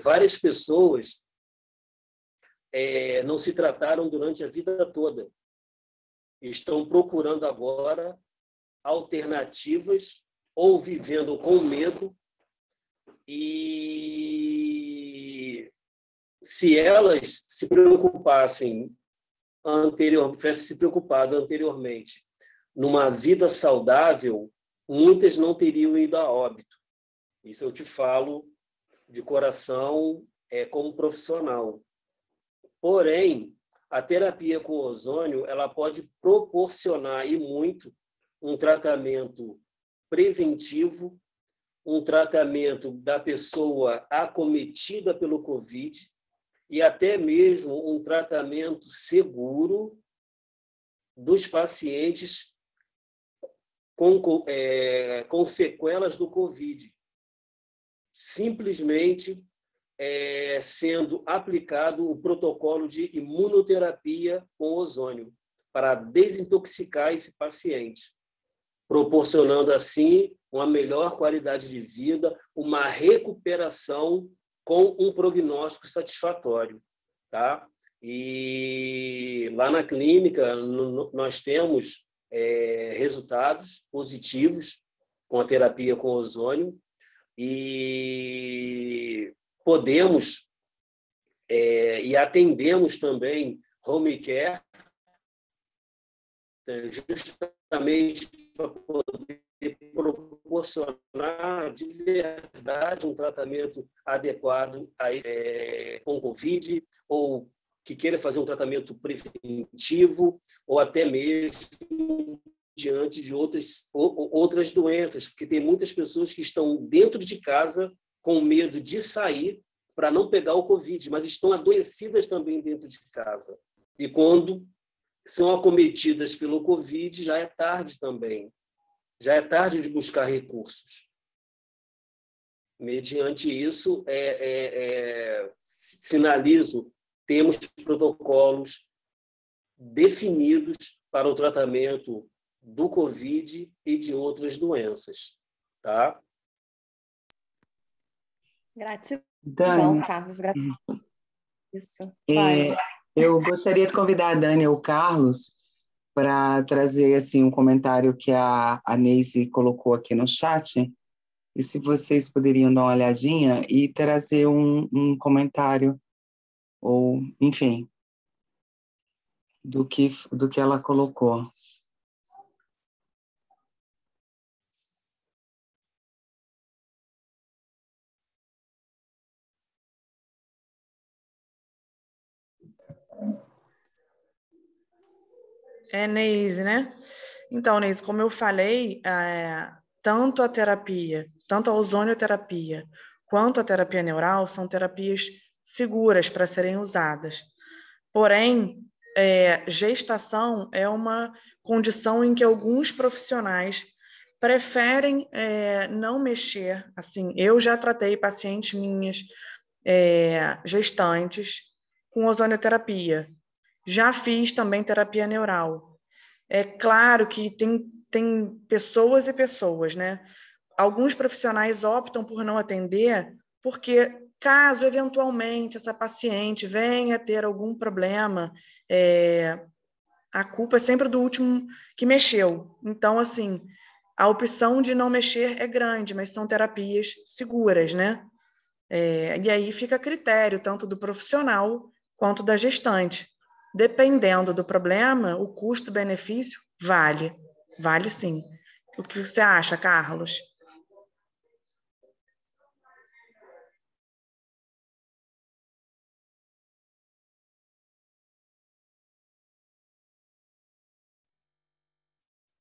várias pessoas não se trataram durante a vida toda. Estão procurando agora alternativas ou vivendo com medo, e se elas se preocupassem tivesse se preocupado anteriormente numa vida saudável, muitas não teriam ido a óbito. Isso eu te falo de coração, como profissional. Porém, a terapia com ozônio, ela pode proporcionar, e muito, um tratamento preventivo, um tratamento da pessoa acometida pelo Covid, e até mesmo um tratamento seguro dos pacientes com sequelas do Covid, simplesmente sendo aplicado o protocolo de imunoterapia com ozônio para desintoxicar esse paciente, proporcionando, assim, uma melhor qualidade de vida, uma recuperação com um prognóstico satisfatório. Tá? E lá na clínica, nós temos resultados positivos com a terapia com ozônio e podemos e atendemos também home care, justamente para poder proporcionar de verdade um tratamento adequado com Covid, ou que queira fazer um tratamento preventivo, ou até mesmo diante de outras doenças, porque tem muitas pessoas que estão dentro de casa com medo de sair para não pegar o Covid, mas estão adoecidas também dentro de casa. E quando são acometidas pelo Covid, já é tarde também. Já é tarde de buscar recursos. Mediante isso, sinalizo, temos protocolos definidos para o tratamento do Covid e de outras doenças. Tá? Gratidão, Dani, Carlos. Gratidão. Isso. eu gostaria de convidar a Dani ou o Carlos para trazer assim, um comentário que a Neise colocou aqui no chat, e se vocês poderiam dar uma olhadinha e trazer um comentário, ou, enfim, do que ela colocou. Neise, né? Então, Neise, como eu falei, tanto a terapia, tanto a ozonioterapia quanto a terapia neural são terapias seguras para serem usadas. Porém, gestação é uma condição em que alguns profissionais preferem não mexer. Assim, eu já tratei pacientes minhas gestantes com ozonioterapia. Já fiz também terapia neural. É claro que tem pessoas e pessoas, né? Alguns profissionais optam por não atender porque, caso eventualmente essa paciente venha ter algum problema, a culpa é sempre do último que mexeu. Então, assim, a opção de não mexer é grande, mas são terapias seguras, né? E aí fica a critério tanto do profissional quanto da gestante. Dependendo do problema, o custo-benefício vale sim. O que você acha, Carlos?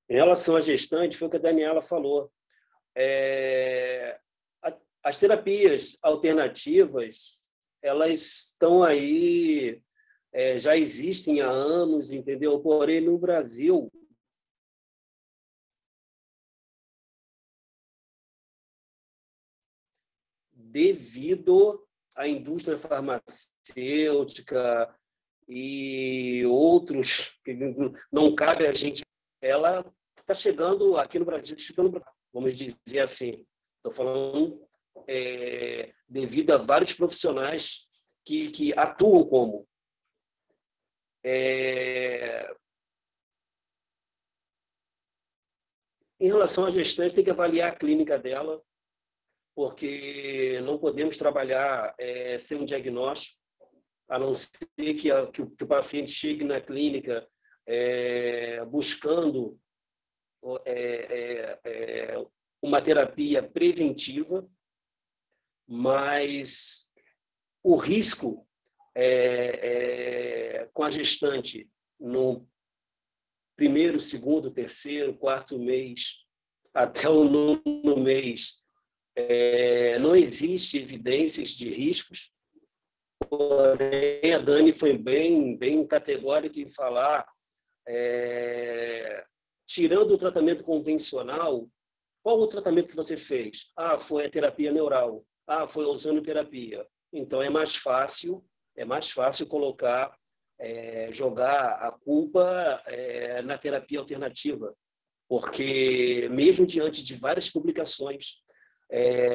Em relação à gestante, foi o que a Daniela falou. As terapias alternativas, elas estão aí, já existem há anos, entendeu? Porém, no Brasil, devido à indústria farmacêutica e outros que não cabe a gente, ela está chegando aqui no Brasil, vamos dizer assim. Estou falando devido a vários profissionais que atuam como. Em relação à gestante, tem que avaliar a clínica dela, porque não podemos trabalhar sem um diagnóstico, a não ser que o paciente chegue na clínica buscando uma terapia preventiva, mas o risco com a gestante no primeiro, segundo, terceiro, quarto mês, até o nono mês, não existe evidências de riscos. Porém, a Dani foi bem categórica em falar tirando o tratamento convencional, qual o tratamento que você fez? Foi a terapia neural. Foi a ozonoterapia. Então, é mais fácil colocar, jogar a culpa na terapia alternativa, porque mesmo diante de várias publicações,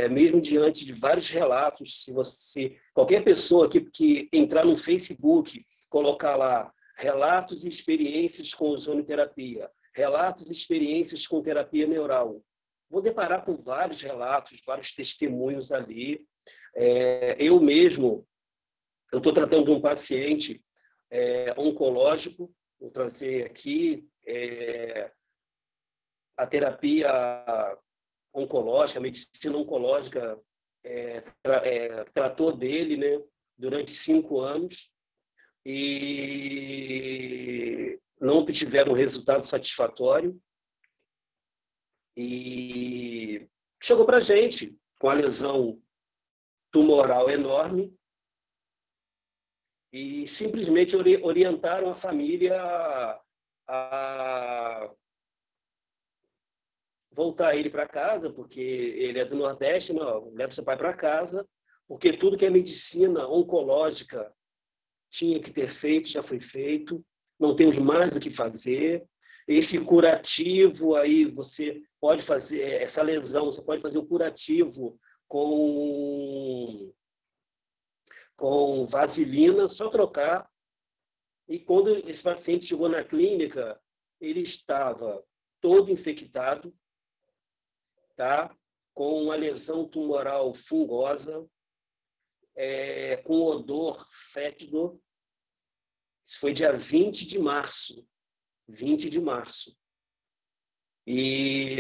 mesmo diante de vários relatos, se qualquer pessoa que entrar no Facebook, colocar lá relatos e experiências com ozonoterapia, relatos e experiências com terapia neural, vou deparar com vários relatos, vários testemunhos ali. Eu mesmo, eu estou tratando de um paciente oncológico, vou trazer aqui a terapia oncológica, a medicina oncológica tratou dele, né, durante 5 anos e não obtiveram um resultado satisfatório. E chegou para a gente com a lesão tumoral enorme e simplesmente orientaram a família a voltar ele para casa, porque ele é do Nordeste, não, leva seu pai para casa, porque tudo que é medicina oncológica tinha que ter feito, já foi feito, não temos mais o que fazer. Esse curativo aí, você pode fazer essa lesão, você pode fazer o curativo com vaselina, só trocar. E quando esse paciente chegou na clínica, ele estava todo infectado, tá? Com uma lesão tumoral fungosa, com odor fétido. Isso foi dia 20 de março. 20 de março. E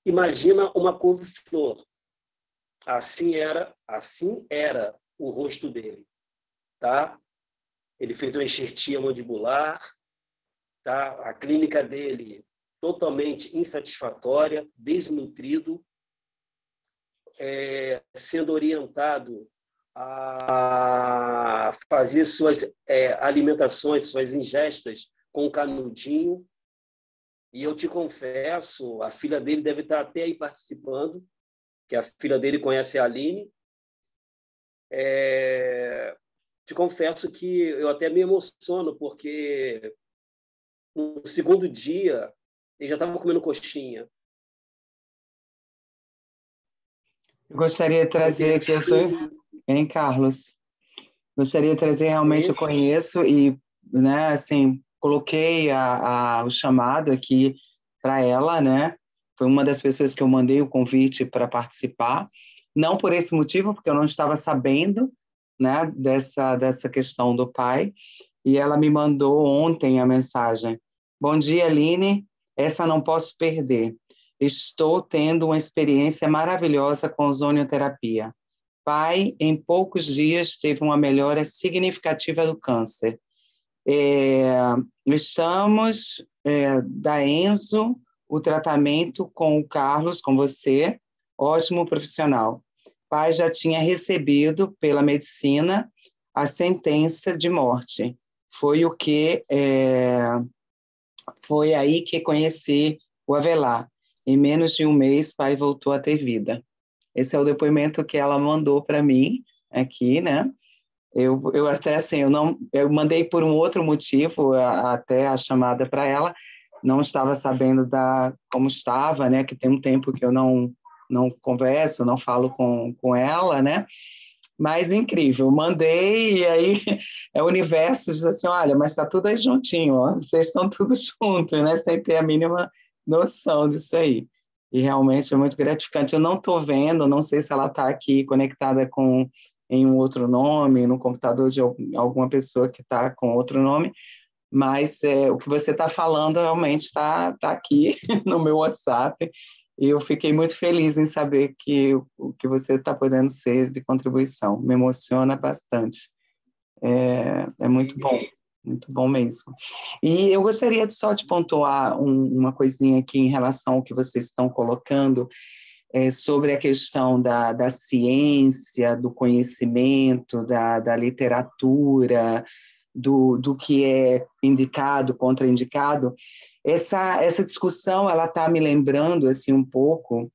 imagina uma couve-flor. Assim era o rosto dele, tá? Ele fez uma enxertia mandibular, tá? A clínica dele totalmente insatisfatória, desnutrido, sendo orientado a fazer suas alimentações, suas ingestas com canudinho. E eu te confesso, a filha dele deve estar até aí participando, que a filha dele conhece a Aline. Te confesso que eu até me emociono, porque no segundo dia ele já estava comendo coxinha. Eu gostaria de trazer hein, Carlos? Gostaria de trazer, realmente, eu conheço e, né, assim, coloquei o chamado aqui para ela, né? Foi uma das pessoas que eu mandei o convite para participar. Não por esse motivo, porque eu não estava sabendo, né, dessa questão do pai. E ela me mandou ontem a mensagem: bom dia, Aline, essa não posso perder. Estou tendo uma experiência maravilhosa com ozonioterapia. Pai, em poucos dias, teve uma melhora significativa do câncer. Estamos da Enzo, o tratamento com o Carlos, com você, ótimo profissional. Pai já tinha recebido pela medicina a sentença de morte. Foi aí que conheci o Avelar. Em menos de um mês, pai voltou a ter vida. Esse é o depoimento que ela mandou para mim aqui, né? Eu até assim, eu mandei por um outro motivo até a chamada para ela, não estava sabendo como estava, né? Que tem um tempo que eu não converso, não falo com ela, né? Mas incrível, mandei e aí o universo diz assim, olha, mas está tudo aí juntinho, ó, vocês estão tudo juntos, né? Sem ter a mínima noção disso aí. E realmente é muito gratificante. Eu não estou vendo, não sei se ela está aqui conectada em um outro nome, no computador de alguma pessoa que está com outro nome, mas o que você está falando realmente está aqui no meu WhatsApp, e eu fiquei muito feliz em saber que o que você está podendo ser de contribuição. Me emociona bastante. É muito bom mesmo. E eu gostaria só de pontuar uma coisinha aqui em relação ao que vocês estão colocando, sobre a questão da ciência, do conhecimento, da literatura, do que é indicado, contraindicado, essa discussão ela está me lembrando assim, um pouco,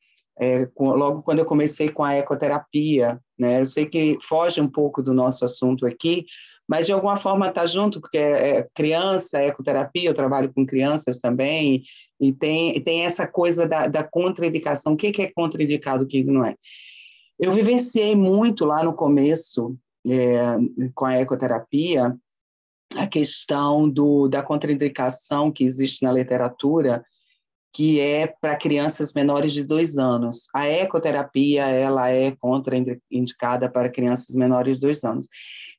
logo quando eu comecei com a ecoterapia, né? Eu sei que foge um pouco do nosso assunto aqui, mas de alguma forma está junto, porque criança, ecoterapia, eu trabalho com crianças também, e tem essa coisa da contraindicação. O que é contraindicado, o que não é? Eu vivenciei muito lá no começo, com a ecoterapia, a questão da contraindicação que existe na literatura, que é para crianças menores de 2 anos. A ecoterapia ela é contraindicada para crianças menores de 2 anos.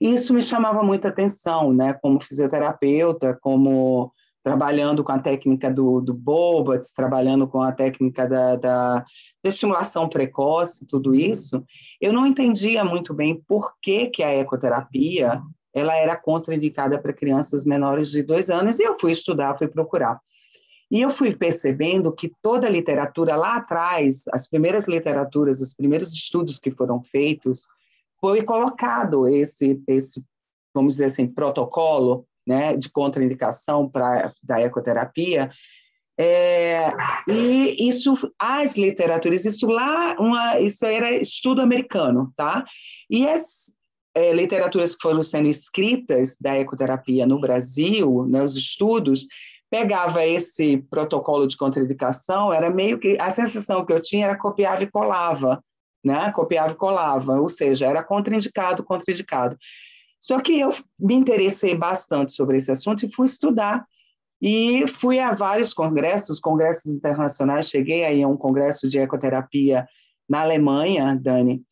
E isso me chamava muita atenção, né? Como fisioterapeuta, como trabalhando com a técnica do Bobatz, trabalhando com a técnica da estimulação precoce, tudo isso, eu não entendia muito bem por que a ecoterapia ela era contraindicada para crianças menores de 2 anos, e eu fui estudar, fui procurar. E eu fui percebendo que toda a literatura lá atrás, as primeiras literaturas, os primeiros estudos que foram feitos, foi colocado esse vamos dizer assim, protocolo, né, de contraindicação da ecoterapia, e isso, as literaturas, isso era estudo americano, tá? E as literaturas que foram sendo escritas da ecoterapia no Brasil, né, os estudos, pegava esse protocolo de contraindicação, era meio que, a sensação que eu tinha era copiava e colava, né? Copiava e colava, ou seja, era contraindicado. Só que eu me interessei bastante sobre esse assunto e fui estudar. E fui a vários congressos internacionais, cheguei aí a um congresso de ecoterapia na Alemanha, Dani,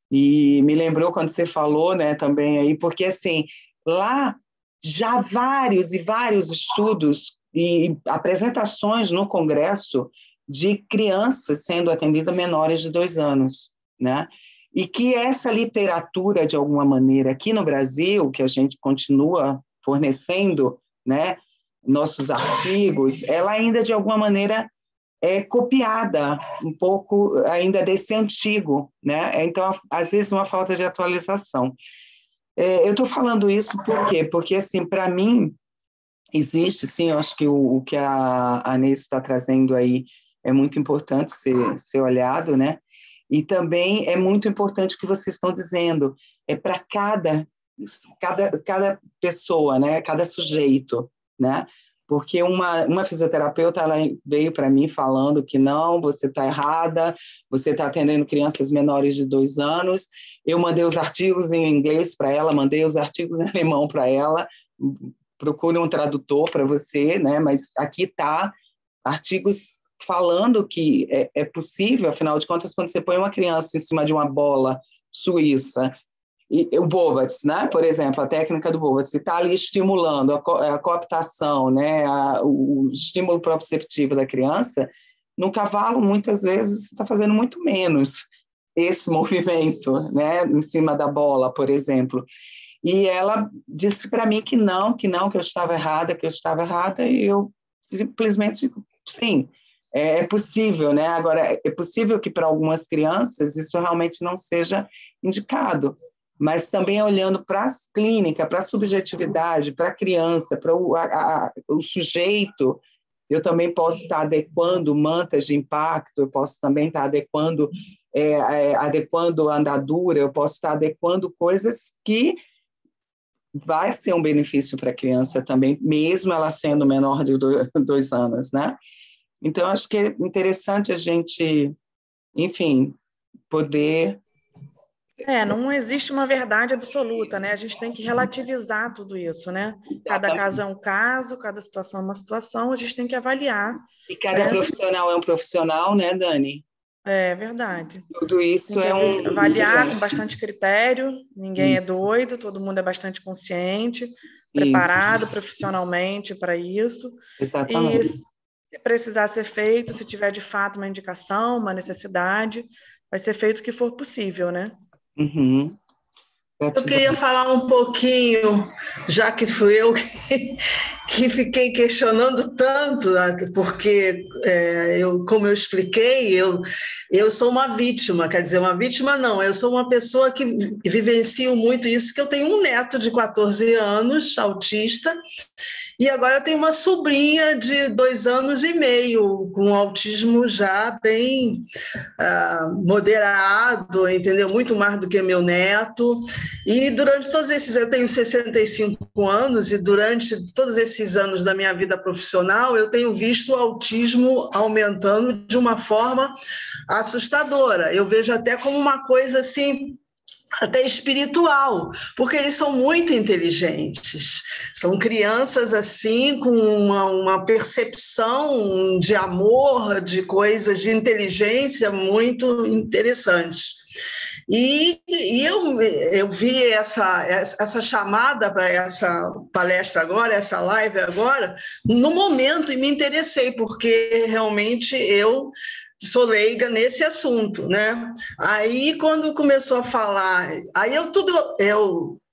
e me lembrou quando você falou, né, também aí, porque assim, lá já vários e vários estudos e apresentações no congresso de crianças sendo atendidas menores de 2 anos, né? E que essa literatura, de alguma maneira, aqui no Brasil, que a gente continua fornecendo, né, nossos artigos, ela ainda, de alguma maneira, é copiada um pouco ainda desse antigo, né? Então, às vezes, uma falta de atualização. Eu estou falando isso por quê? Porque, assim, para mim, existe, sim, eu acho que o que a Anês está trazendo aí é muito importante ser olhado, né? E também é muito importante o que vocês estão dizendo, para cada pessoa, né? Cada sujeito, né? Porque uma fisioterapeuta ela veio para mim falando que não, você está errada, você está atendendo crianças menores de 2 anos. Eu mandei os artigos em inglês para ela, mandei os artigos em alemão para ela, procure um tradutor para você, né? Mas aqui está artigos falando que é possível, afinal de contas, quando você põe uma criança em cima de uma bola suíça, e o Bobatz, né? Por exemplo, a técnica do Bobatz, está ali estimulando a cooptação, né? O estímulo proprioceptivo da criança, no cavalo, muitas vezes, você está fazendo muito menos esse movimento, né? Em cima da bola, por exemplo. E ela disse para mim que eu estava errada, e eu simplesmente, sim, é possível, né? Agora, é possível que para algumas crianças isso realmente não seja indicado, mas também olhando para as clínicas, para a subjetividade, para a criança, para o sujeito, eu também posso estar adequando mantas de impacto, eu posso também estar adequando a andadura, eu posso estar adequando coisas que vai ser um benefício para a criança também, mesmo ela sendo menor de 2 anos, né? Então, acho que é interessante a gente, enfim, poder... Não existe uma verdade absoluta, né? A gente tem que relativizar tudo isso, né? Cada caso é um caso, cada situação é uma situação, a gente tem que avaliar. E cada profissional é um profissional, né, Dani? É verdade. Tudo isso tem que avaliar com bastante critério, ninguém é doido, todo mundo é bastante consciente, preparado profissionalmente para isso. Exatamente. E se precisar ser feito, se tiver de fato uma indicação, uma necessidade, vai ser feito o que for possível, né? Uhum. Gratidão. Eu queria falar um pouquinho, já que fui eu que fiquei questionando tanto, porque, como eu expliquei, eu sou uma vítima, quer dizer, uma vítima não, eu sou uma pessoa que vivencio muito isso, que eu tenho um neto de 14 anos, autista, e agora eu tenho uma sobrinha de 2 anos e meio, com autismo já bem moderado, entendeu? Muito mais do que meu neto. E durante todos esses... Eu tenho 65 anos e durante todos esses anos da minha vida profissional, eu tenho visto o autismo aumentando de uma forma assustadora. Eu vejo até como uma coisa assim... até espiritual, porque eles são muito inteligentes, são crianças assim com uma percepção de amor, de coisas, de inteligência muito interessantes. E eu vi essa chamada para essa palestra agora, essa live agora, no momento, e me interessei, porque realmente eu sou leiga nesse assunto, né? Aí, quando começou a falar, aí eu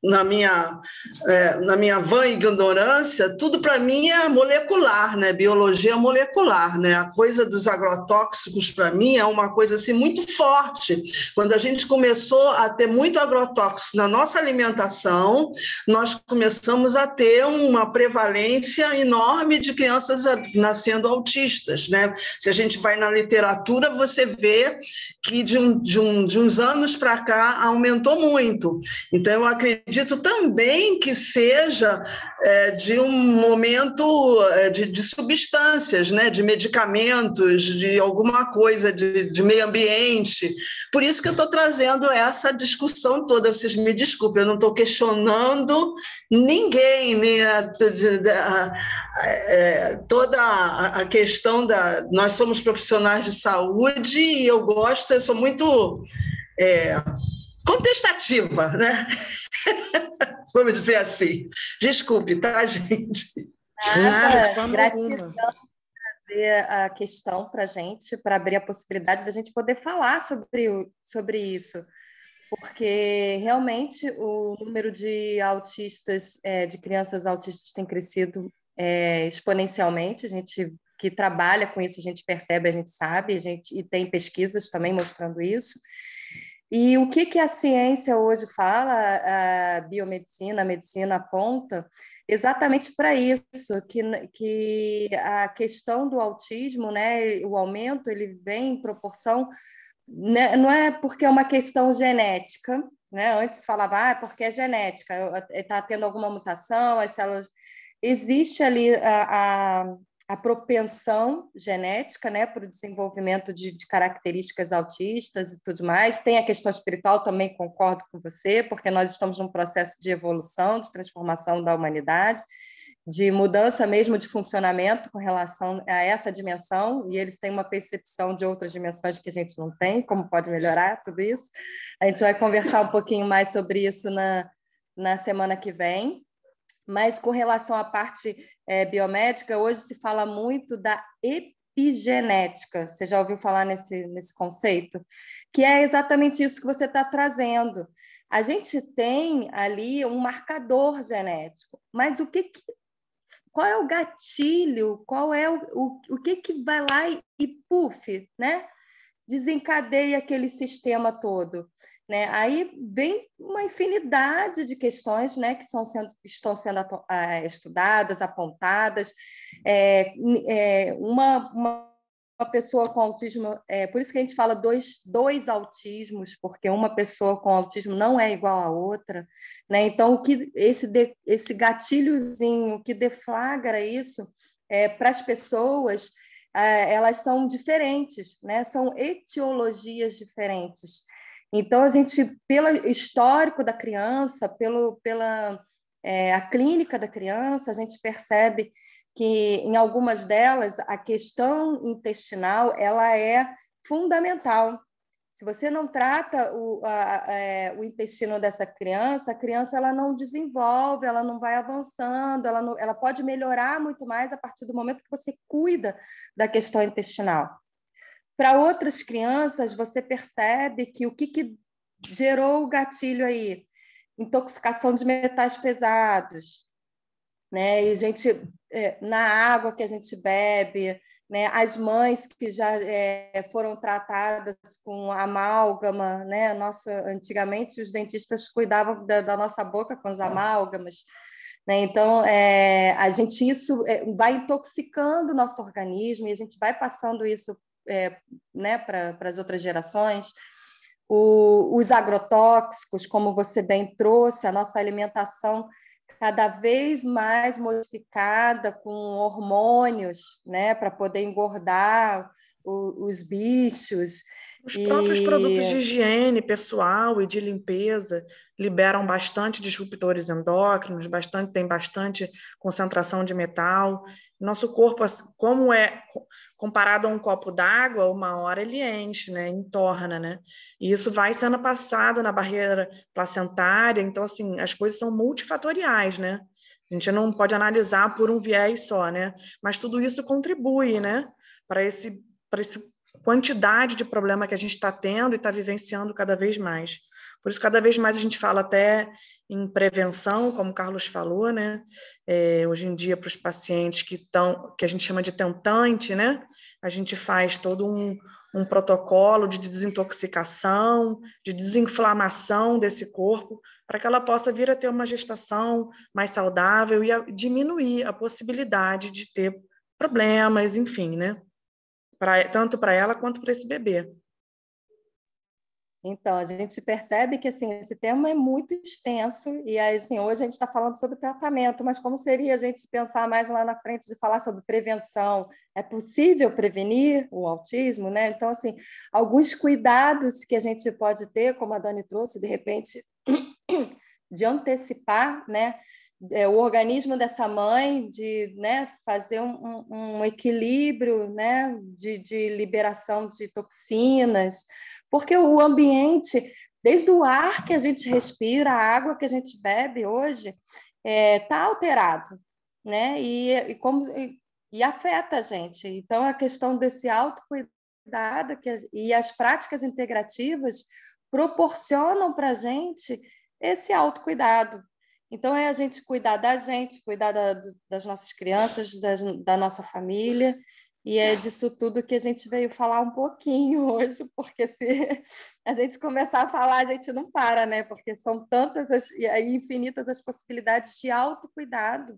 na minha vã ignorância, tudo para mim é molecular, né? Biologia molecular, né? A coisa dos agrotóxicos, para mim, é uma coisa assim, muito forte. Quando a gente começou a ter muito agrotóxico na nossa alimentação, nós começamos a ter uma prevalência enorme de crianças nascendo autistas, né? Se a gente vai na literatura, você vê que de uns anos para cá aumentou muito. Então, eu acredito também que seja de um momento de substâncias, né? De medicamentos, de alguma coisa de meio ambiente. Por isso que eu estou trazendo essa discussão toda. Vocês me desculpem, eu não estou questionando ninguém, nem toda a questão da... Nós somos profissionais de saúde e eu sou muito contestativa, né? Vamos dizer assim. Desculpe, tá, gente? Nada, gratidão por trazer a questão para a gente, para abrir a possibilidade da gente poder falar sobre isso, porque realmente o número de autistas, de crianças autistas tem crescido exponencialmente. A gente que trabalha com isso, a gente percebe, a gente sabe, e tem pesquisas também mostrando isso. E o que a ciência hoje fala, a biomedicina, a medicina aponta exatamente para isso, que a questão do autismo, né, o aumento, ele vem em proporção, né, não é porque é uma questão genética, né? Antes falava, é porque é genética, está tendo alguma mutação, as células... Existe ali a propensão genética, né, para o desenvolvimento de características autistas e tudo mais. Tem a questão espiritual, também concordo com você, porque nós estamos num processo de evolução, de transformação da humanidade, de mudança mesmo de funcionamento com relação a essa dimensão, e eles têm uma percepção de outras dimensões que a gente não tem, como pode melhorar tudo isso. A gente vai conversar um pouquinho mais sobre isso na semana que vem. Mas com relação à parte biomédica, hoje se fala muito da epigenética. Você já ouviu falar nesse conceito? Que é exatamente isso que você está trazendo. A gente tem ali um marcador genético, mas qual é o gatilho? Qual é o que vai lá e puf, né? Desencadeia aquele sistema todo, né? Aí vem uma infinidade de questões, né, que estão sendo estudadas, apontadas. Uma pessoa com autismo, por isso que a gente fala dois autismos, porque uma pessoa com autismo não é igual à outra, né? Então, esse gatilhozinho que deflagra isso para as pessoas, elas são diferentes, né? São etiologias diferentes. Então, a gente, pelo histórico da criança, pela a clínica da criança, a gente percebe que, em algumas delas, a questão intestinal ela é fundamental. Se você não trata o intestino dessa criança, a criança ela não desenvolve, ela não vai avançando, ela pode melhorar muito mais a partir do momento que você cuida da questão intestinal. Para outras crianças, você percebe que o que gerou o gatilho aí? intoxicação de metais pesados, né? E a gente, na água que a gente bebe, né? As mães que já foram tratadas com amálgama, né? Antigamente os dentistas cuidavam da nossa boca com os amálgamas, né? Então isso vai intoxicando o nosso organismo e a gente vai passando isso né? para as outras gerações. Os agrotóxicos, como você bem trouxe, a nossa alimentação cada vez mais modificada com hormônios, né, para poder engordar os bichos. Os próprios produtos de higiene pessoal e de limpeza liberam bastante disruptores endócrinos, tem bastante concentração de metal. Nosso corpo, como é comparado a um copo d'água, uma hora ele enche, né, entorna, né? E isso vai sendo passado na barreira placentária, então, assim, as coisas são multifatoriais, né? A gente não pode analisar por um viés só, né? Mas tudo isso contribui, né, para esse quantidade de problema que a gente está tendo e está vivenciando cada vez mais. Por isso, cada vez mais a gente fala até em prevenção, como o Carlos falou, né? Hoje em dia, para os pacientes que a gente chama de tentante, né? A gente faz todo um protocolo de desintoxicação, de desinflamação desse corpo, para que ela possa vir a ter uma gestação mais saudável e diminuir a possibilidade de ter problemas, enfim, né? Tanto para ela quanto para esse bebê. Então, a gente percebe que assim, esse tema é muito extenso e assim, hoje a gente está falando sobre tratamento, mas como seria a gente pensar mais lá na frente de falar sobre prevenção? É possível prevenir o autismo, né? Então, assim, alguns cuidados que a gente pode ter, como a Dani trouxe, de repente, de antecipar, né? O organismo dessa mãe, de, né, fazer um equilíbrio, né, de liberação de toxinas, porque o ambiente, desde o ar que a gente respira, a água que a gente bebe hoje, está alterado, né, e afeta a gente. Então, a questão desse autocuidado e as práticas integrativas proporcionam para a gente esse autocuidado. Então, é a gente cuidar da gente, cuidar das nossas crianças, da nossa família, e é disso tudo que a gente veio falar um pouquinho hoje, porque se a gente começar a falar, a gente não para, né? Porque são tantas e infinitas as possibilidades de autocuidado,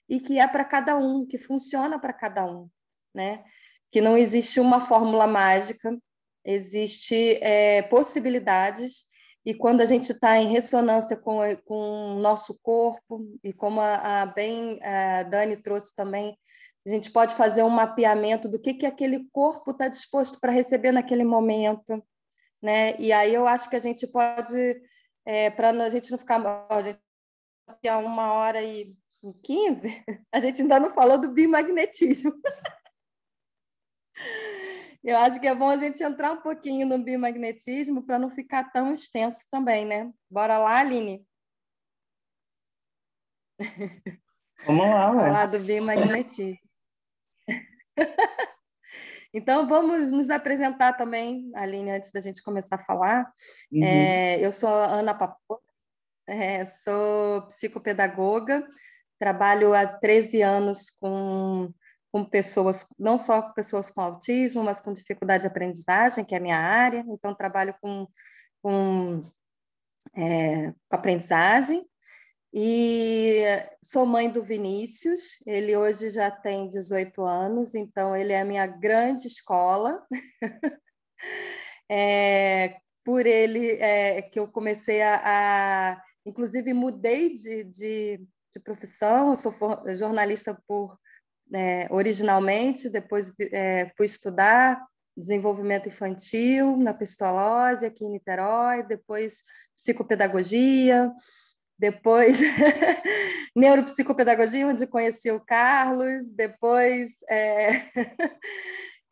e que é para cada um, que funciona para cada um, né? Que não existe uma fórmula mágica, existe possibilidades. E quando a gente está em ressonância com o nosso corpo, e como a Dani trouxe também, a gente pode fazer um mapeamento do que aquele corpo está disposto para receber naquele momento, né? E aí eu acho que a gente pode, para a gente não ficar... A gente aqui a 1h15, a gente ainda não falou do biomagnetismo. Eu acho que é bom a gente entrar um pouquinho no biomagnetismo para não ficar tão extenso também, né? Bora lá, Aline? Vamos lá, ué. Falar do biomagnetismo. Então, vamos nos apresentar também, Aline, antes da gente começar a falar. Uhum. Eu sou a Ana Papola, sou psicopedagoga, trabalho há 13 anos com pessoas, não só pessoas com autismo, mas com dificuldade de aprendizagem, que é a minha área. Então, trabalho com aprendizagem. E sou mãe do Vinícius, ele hoje já tem 18 anos, então ele é a minha grande escola. Por ele que eu comecei inclusive mudei de profissão, eu sou jornalista originalmente, depois fui estudar desenvolvimento infantil na Pistolose, aqui em Niterói, depois psicopedagogia, depois neuropsicopedagogia, onde conheci o Carlos, depois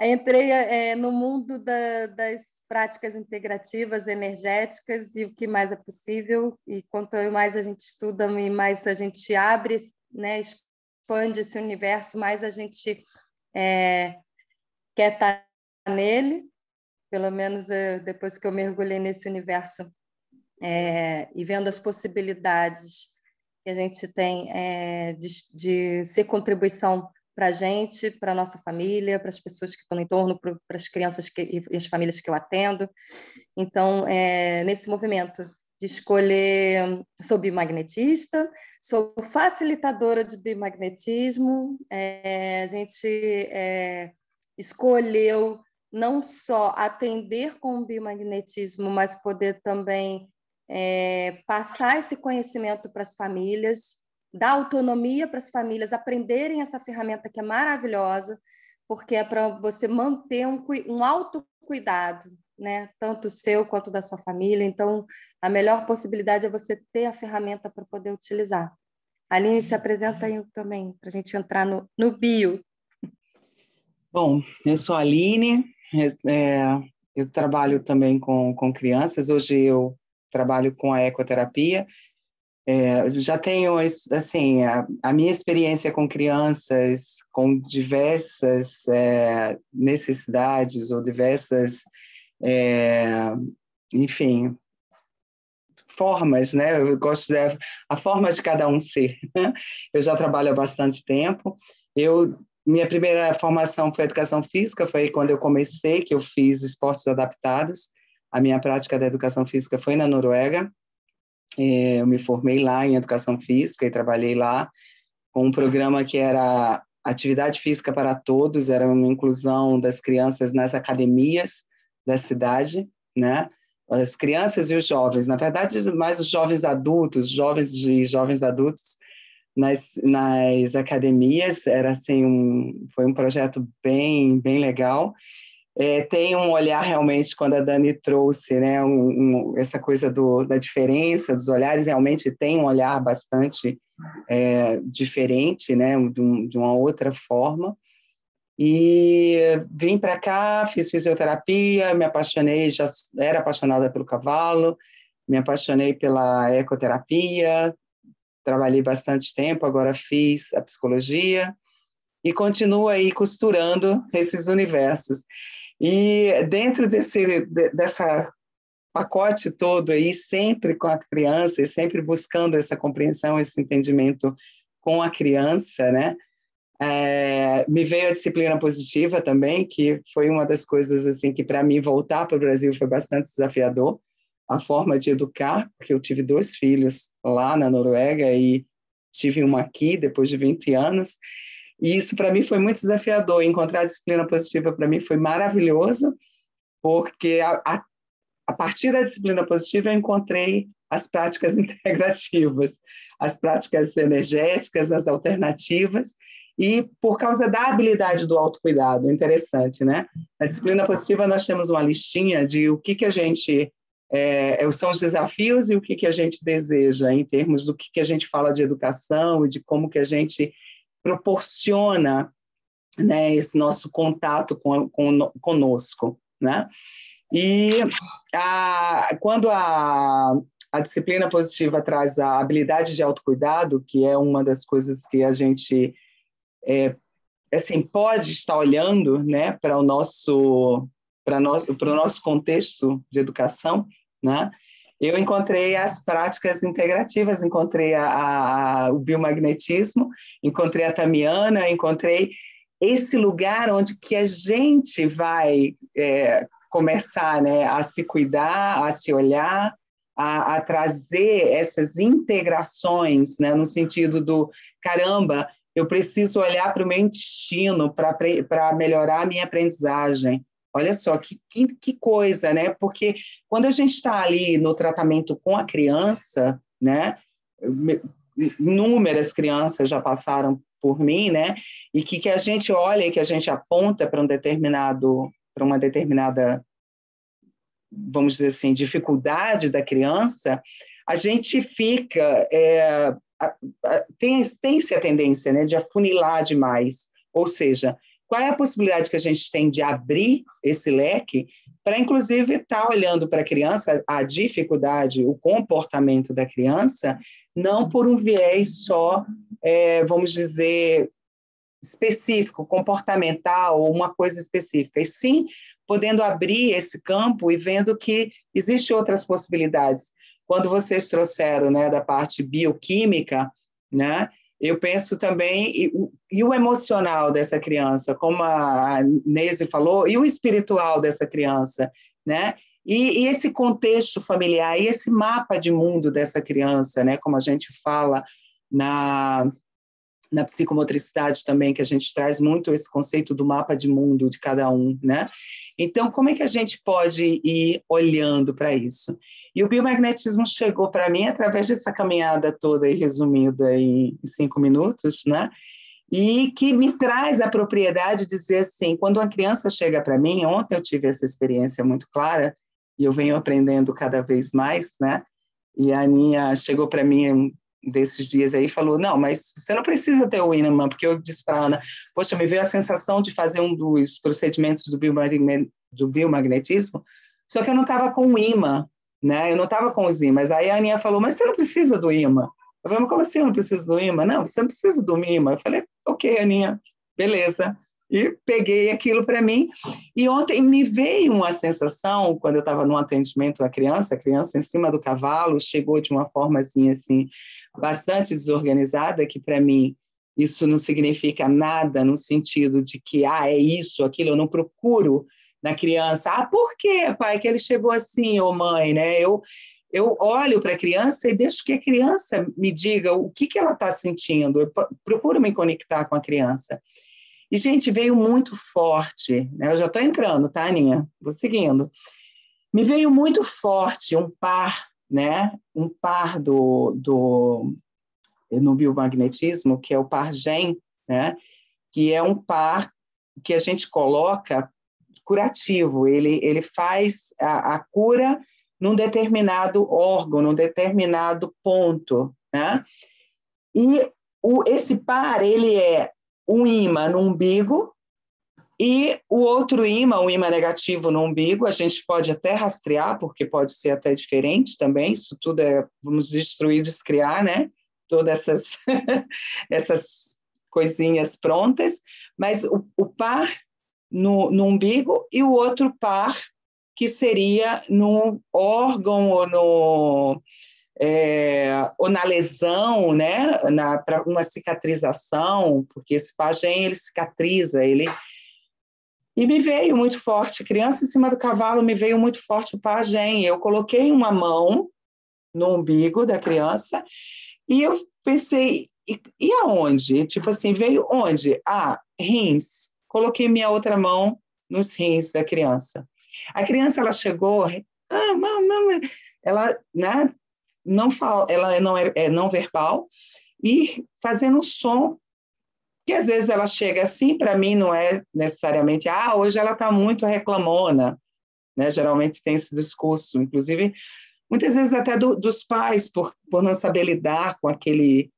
entrei no mundo das práticas integrativas energéticas e o que mais é possível, e quanto mais a gente estuda e mais a gente abre, né, expande esse universo, mais a gente quer estar nele. Pelo menos depois que eu mergulhei nesse universo, e vendo as possibilidades que a gente tem de ser contribuição para a gente, para a nossa família, para as pessoas que estão no entorno, para as crianças e as famílias que eu atendo. Então, nesse movimento de escolher, sou biomagnetista, sou facilitadora de biomagnetismo, a gente escolheu não só atender com o biomagnetismo, mas poder também passar esse conhecimento para as famílias, dar autonomia para as famílias aprenderem essa ferramenta que é maravilhosa, porque é para você manter um autocuidado, né? Tanto o seu quanto da sua família. Então, a melhor possibilidade é você ter a ferramenta para poder utilizar. A Aline, se apresenta aí também, para a gente entrar no bio. Bom, eu sou a Aline, eu trabalho também com crianças. Hoje eu trabalho com a ecoterapia. Já tenho, assim, a minha experiência com crianças com diversas necessidades ou diversas, enfim, formas, né? Eu gosto a forma de cada um ser. Eu já trabalho há bastante tempo. Minha primeira formação foi educação física, foi quando eu comecei, que eu fiz esportes adaptados. A minha prática da educação física foi na Noruega. Eu me formei lá em educação física e trabalhei lá com um programa que era atividade física para todos, era uma inclusão das crianças nas academias da cidade, né? As crianças e os jovens, na verdade, mais os jovens adultos, jovens adultos nas academias. Era assim, foi um projeto bem legal. Tem um olhar realmente, quando a Dani trouxe, né, essa coisa da diferença dos olhares, realmente tem um olhar bastante diferente, né, de uma outra forma. E vim para cá, fiz fisioterapia, me apaixonei, já era apaixonada pelo cavalo, me apaixonei pela ecoterapia, trabalhei bastante tempo, agora fiz a psicologia e continuo aí costurando esses universos. E dentro dessa pacote todo aí, sempre com a criança e sempre buscando essa compreensão, esse entendimento com a criança, né? Me veio a disciplina positiva também, que foi uma das coisas assim que para mim voltar para o Brasil foi bastante desafiador, a forma de educar, porque eu tive 2 filhos lá na Noruega e tive uma aqui depois de 20 anos. E isso para mim foi muito desafiador. Encontrar a disciplina positiva para mim foi maravilhoso, porque a partir da disciplina positiva eu encontrei as práticas integrativas, as práticas energéticas, as alternativas, e por causa da habilidade do autocuidado. Interessante, né? Na disciplina positiva nós temos uma listinha de o que a gente são os desafios e o que a gente deseja em termos do que a gente fala de educação e de como que a gente proporciona, né, esse nosso contato conosco, né? E quando a disciplina positiva traz a habilidade de autocuidado, que é uma das coisas que a gente assim, pode estar olhando, né, para o nosso contexto de educação, né? Eu encontrei as práticas integrativas, encontrei o biomagnetismo, encontrei a Tamiana, encontrei esse lugar onde que a gente vai começar, né, a se cuidar, a se olhar, a trazer essas integrações, né, no sentido do, caramba, eu preciso olhar para o meu intestino para melhorar a minha aprendizagem. Olha só, que coisa, né? Porque quando a gente está ali no tratamento com a criança, né? Inúmeras crianças já passaram por mim, né? E que a gente olha e que a gente aponta para uma determinada, vamos dizer assim, dificuldade da criança, a gente fica... tem-se a tendência, né, de afunilar demais. Ou seja, qual é a possibilidade que a gente tem de abrir esse leque para, inclusive, estar olhando para a criança, a dificuldade, o comportamento da criança, não por um viés só, vamos dizer, específico, comportamental, ou uma coisa específica, e sim podendo abrir esse campo e vendo que existem outras possibilidades. quando vocês trouxeram, né, da parte bioquímica, né, eu penso também, e o emocional dessa criança, como a Neise falou, e o espiritual dessa criança, né? E esse contexto familiar, e esse mapa de mundo dessa criança, né? Como a gente fala na psicomotricidade também, que a gente traz muito esse conceito do mapa de mundo de cada um, né? Então, como é que a gente pode ir olhando para isso? E o biomagnetismo chegou para mim através dessa caminhada toda aí, resumida em 5 minutos, né? E que me traz a propriedade de dizer assim, quando uma criança chega para mim, ontem eu tive essa experiência muito clara, e eu venho aprendendo cada vez mais, né? E a Aninha chegou para mim desses dias aí e falou, não, mas você não precisa ter o Imann, porque eu disse para a Ana, poxa, me veio a sensação de fazer um dos procedimentos do biomagnetismo, só que eu não estava com o imã, né? Eu não estava com os ímãs. Aí a Aninha falou, mas você não precisa do imã. Eu falei, mas como assim eu não preciso do imã? Não, você não precisa do imã. Eu falei, ok, Aninha, beleza. E peguei aquilo para mim. E ontem me veio uma sensação, quando eu estava no atendimento da criança, a criança em cima do cavalo, chegou de uma forma assim, bastante desorganizada, que para mim isso não significa nada no sentido de que, é isso, aquilo, eu não procuro na criança, por que, pai, que ele chegou assim, ou mãe, né? Eu olho para a criança e deixo que a criança me diga o que ela está sentindo, eu procuro me conectar com a criança. E, gente, veio muito forte, né? Eu já estou entrando, tá, Aninha? Vou seguindo. Me veio muito forte um par, né? Um par no biomagnetismo, que é o par GEM, né? Que é um par que a gente coloca curativo, ele faz a cura num determinado órgão, num determinado ponto, né? E esse par, ele é um ímã no umbigo e o outro ímã, o ímã negativo no umbigo, a gente pode até rastrear, porque pode ser até diferente também, isso tudo vamos destruir, descriar, né? Todas essas coisinhas prontas, mas o par no umbigo e o outro par que seria no órgão ou na lesão, né? Para uma cicatrização, porque esse pajem ele cicatriza, e me veio muito forte, criança em cima do cavalo, me veio muito forte o pajem. Eu coloquei uma mão no umbigo da criança e eu pensei, e aonde? Tipo assim, veio onde? Rins. Coloquei minha outra mão nos rins da criança. A criança, ela chegou, mamãe, ela, né, não fala, ela é não verbal, e fazendo um som, que às vezes ela chega assim, para mim não é necessariamente, hoje ela está muito reclamona, né? Geralmente tem esse discurso, inclusive, muitas vezes até dos pais, por não saber lidar com aquele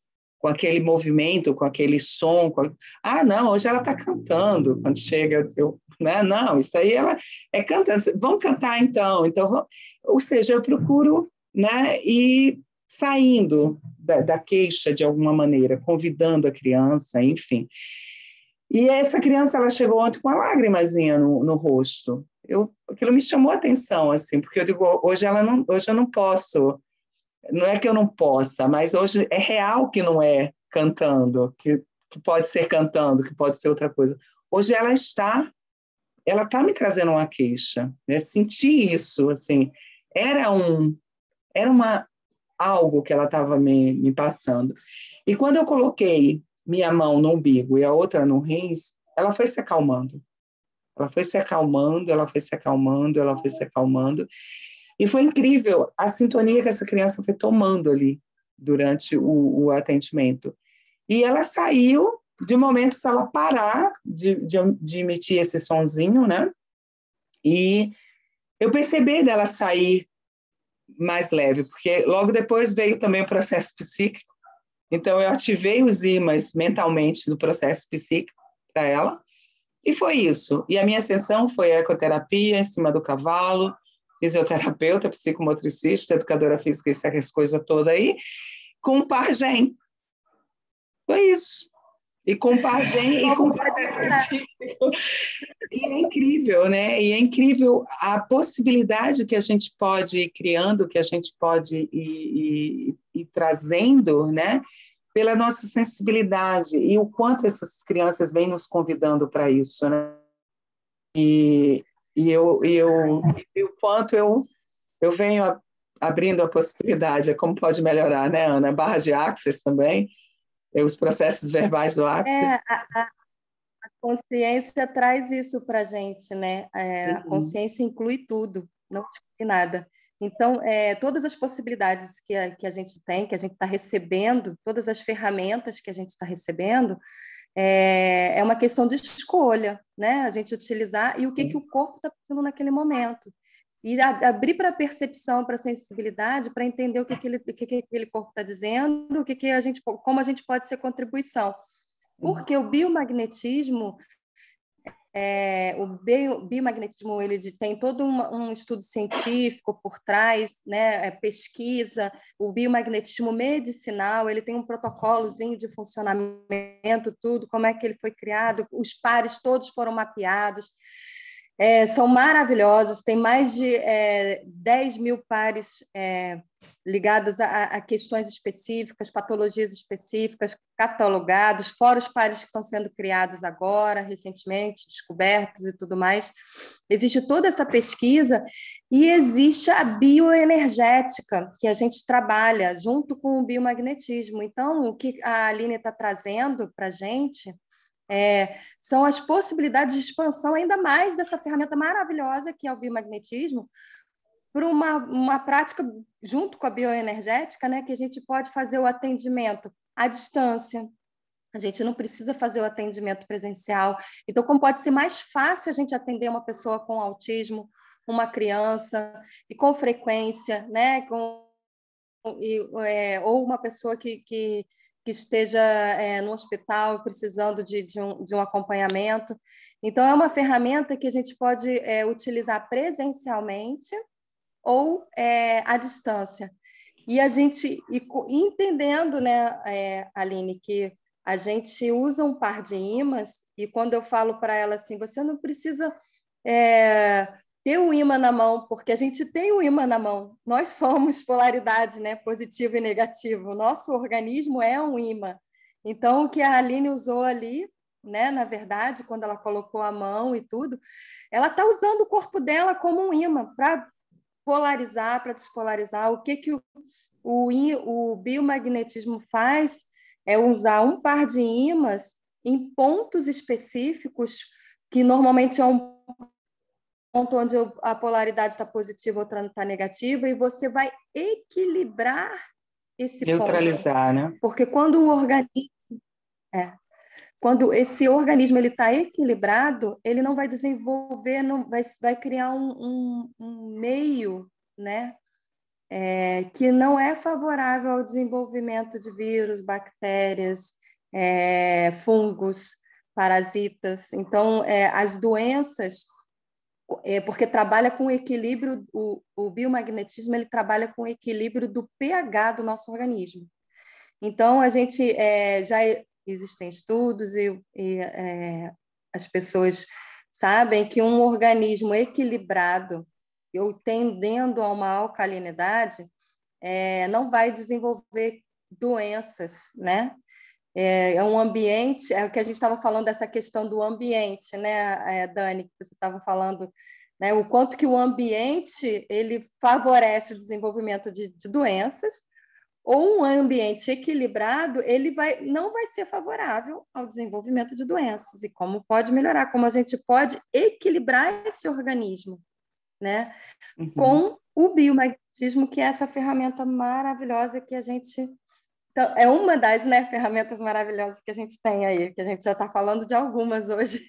movimento, com aquele som. Não, hoje ela está cantando. Quando chega, né? Não, isso aí ela é cantando. Vamos cantar então. Ou seja, eu procuro, né, ir saindo da queixa de alguma maneira, convidando a criança, enfim. E essa criança, ela chegou ontem com uma lágrimazinha no rosto. Aquilo me chamou a atenção, assim, porque eu digo, hoje eu não posso. Não é que eu não possa, mas hoje é real que não é cantando, que pode ser cantando, que pode ser outra coisa. Hoje ela está me trazendo uma queixa, né? Senti isso, assim, era algo que ela estava me passando. E quando eu coloquei minha mão no umbigo e a outra no rins, ela foi se acalmando. Ela foi se acalmando, ela foi se acalmando, ela foi se acalmando. E foi incrível a sintonia que essa criança foi tomando ali durante o atendimento. E ela saiu, de momentos ela parar de emitir esse sonzinho, né? E eu percebi dela sair mais leve, porque logo depois veio também o processo psíquico. Então, eu ativei os ímãs mentalmente do processo psíquico para ela, e foi isso. E a minha sessão foi ecoterapia em cima do cavalo, fisioterapeuta, psicomotricista, educadora física, essa coisa toda aí, com o par GEM. Foi isso. E com pajem e com processo específico. E é incrível, né? E é incrível a possibilidade que a gente pode ir criando, que a gente pode ir trazendo, né? Pela nossa sensibilidade e o quanto essas crianças vêm nos convidando para isso, né? E o quanto eu venho abrindo a possibilidade, como pode melhorar, né, Ana? Barra de Access também, os processos verbais do Access. A consciência traz isso para a gente, né? A consciência inclui tudo, não exclui nada. Então, todas as possibilidades que a gente tem, que a gente está recebendo, todas as ferramentas que a gente está recebendo, é uma questão de escolha, né? A gente utilizar e o que o corpo está pedindo naquele momento. E abrir para a percepção, para a sensibilidade, para entender o que aquele corpo está dizendo, como a gente pode ser contribuição. Porque o biomagnetismo, ele tem todo um estudo científico por trás, né? Pesquisa. O biomagnetismo medicinal, ele tem um protocolozinho de funcionamento, tudo, como é que ele foi criado, os pares todos foram mapeados. São maravilhosos, tem mais de 10 mil pares ligados a questões específicas, patologias específicas, catalogados, fora os pares que estão sendo criados agora, recentemente, descobertos e tudo mais. Existe toda essa pesquisa e existe a bioenergética, que a gente trabalha junto com o biomagnetismo. Então, o que a Aline está trazendo para a gente são as possibilidades de expansão ainda mais dessa ferramenta maravilhosa que é o biomagnetismo, para uma prática junto com a bioenergética, né, que a gente pode fazer o atendimento à distância. A gente não precisa fazer o atendimento presencial. Então, como pode ser mais fácil a gente atender uma pessoa com autismo, uma criança, e com frequência, né, ou uma pessoa que esteja no hospital precisando de um acompanhamento. Então, é uma ferramenta que a gente pode utilizar presencialmente ou à distância. E a gente, entendendo, né, Aline, que a gente usa um par de ímãs, e quando eu falo para ela assim, você não precisa ter o ímã na mão, porque a gente tem o ímã na mão. Nós somos polaridade, né? Positivo e negativo. O nosso organismo é um ímã. Então, o que a Aline usou ali, né? Na verdade, quando ela colocou a mão e tudo, ela está usando o corpo dela como um ímã para polarizar, para despolarizar. O que o biomagnetismo faz é usar um par de ímãs em pontos específicos, que normalmente é um ponto onde a polaridade está positiva, outra está negativa, e você vai equilibrar esse neutralizar, ponto. Né? Porque quando o organismo quando esse organismo ele está equilibrado, ele não vai desenvolver, não vai criar um meio, né, que não é favorável ao desenvolvimento de vírus, bactérias, fungos, parasitas. Então, as doenças, porque trabalha com equilíbrio, o biomagnetismo ele trabalha com o equilíbrio do pH do nosso organismo. Então, a gente já existem estudos e as pessoas sabem que um organismo equilibrado, ou tendendo a uma alcalinidade, não vai desenvolver doenças, né? É um ambiente, é o que a gente estava falando dessa questão do ambiente, né, Dani, que você estava falando, né, o quanto que o ambiente ele favorece o desenvolvimento de doenças, ou um ambiente equilibrado, ele não vai ser favorável ao desenvolvimento de doenças. E como pode melhorar, como a gente pode equilibrar esse organismo, né? Com o biomagnetismo, que é essa ferramenta maravilhosa que a gente... Então, é uma das, né, ferramentas maravilhosas que a gente tem aí, que a gente já está falando de algumas hoje.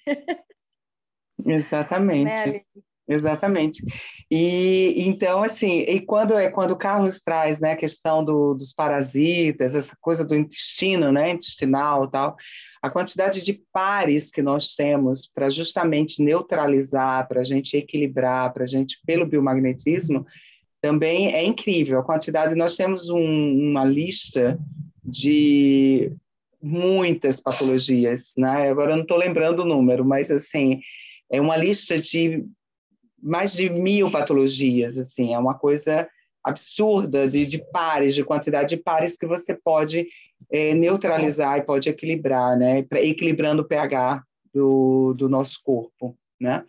Exatamente. Né, Exatamente. E então, assim, e quando o Carlos traz, né, a questão dos parasitas, essa coisa do intestino, né, intestinal e tal, a quantidade de pares que nós temos para justamente neutralizar, para a gente equilibrar, para a gente, pelo biomagnetismo, também é incrível. A quantidade, nós temos uma lista de muitas patologias, né? Agora eu não estou lembrando o número, mas assim, é uma lista de mais de 1.000 patologias, assim, é uma coisa absurda de pares, de quantidade de pares que você pode neutralizar e pode equilibrar, né? Equilibrando o pH do nosso corpo, né?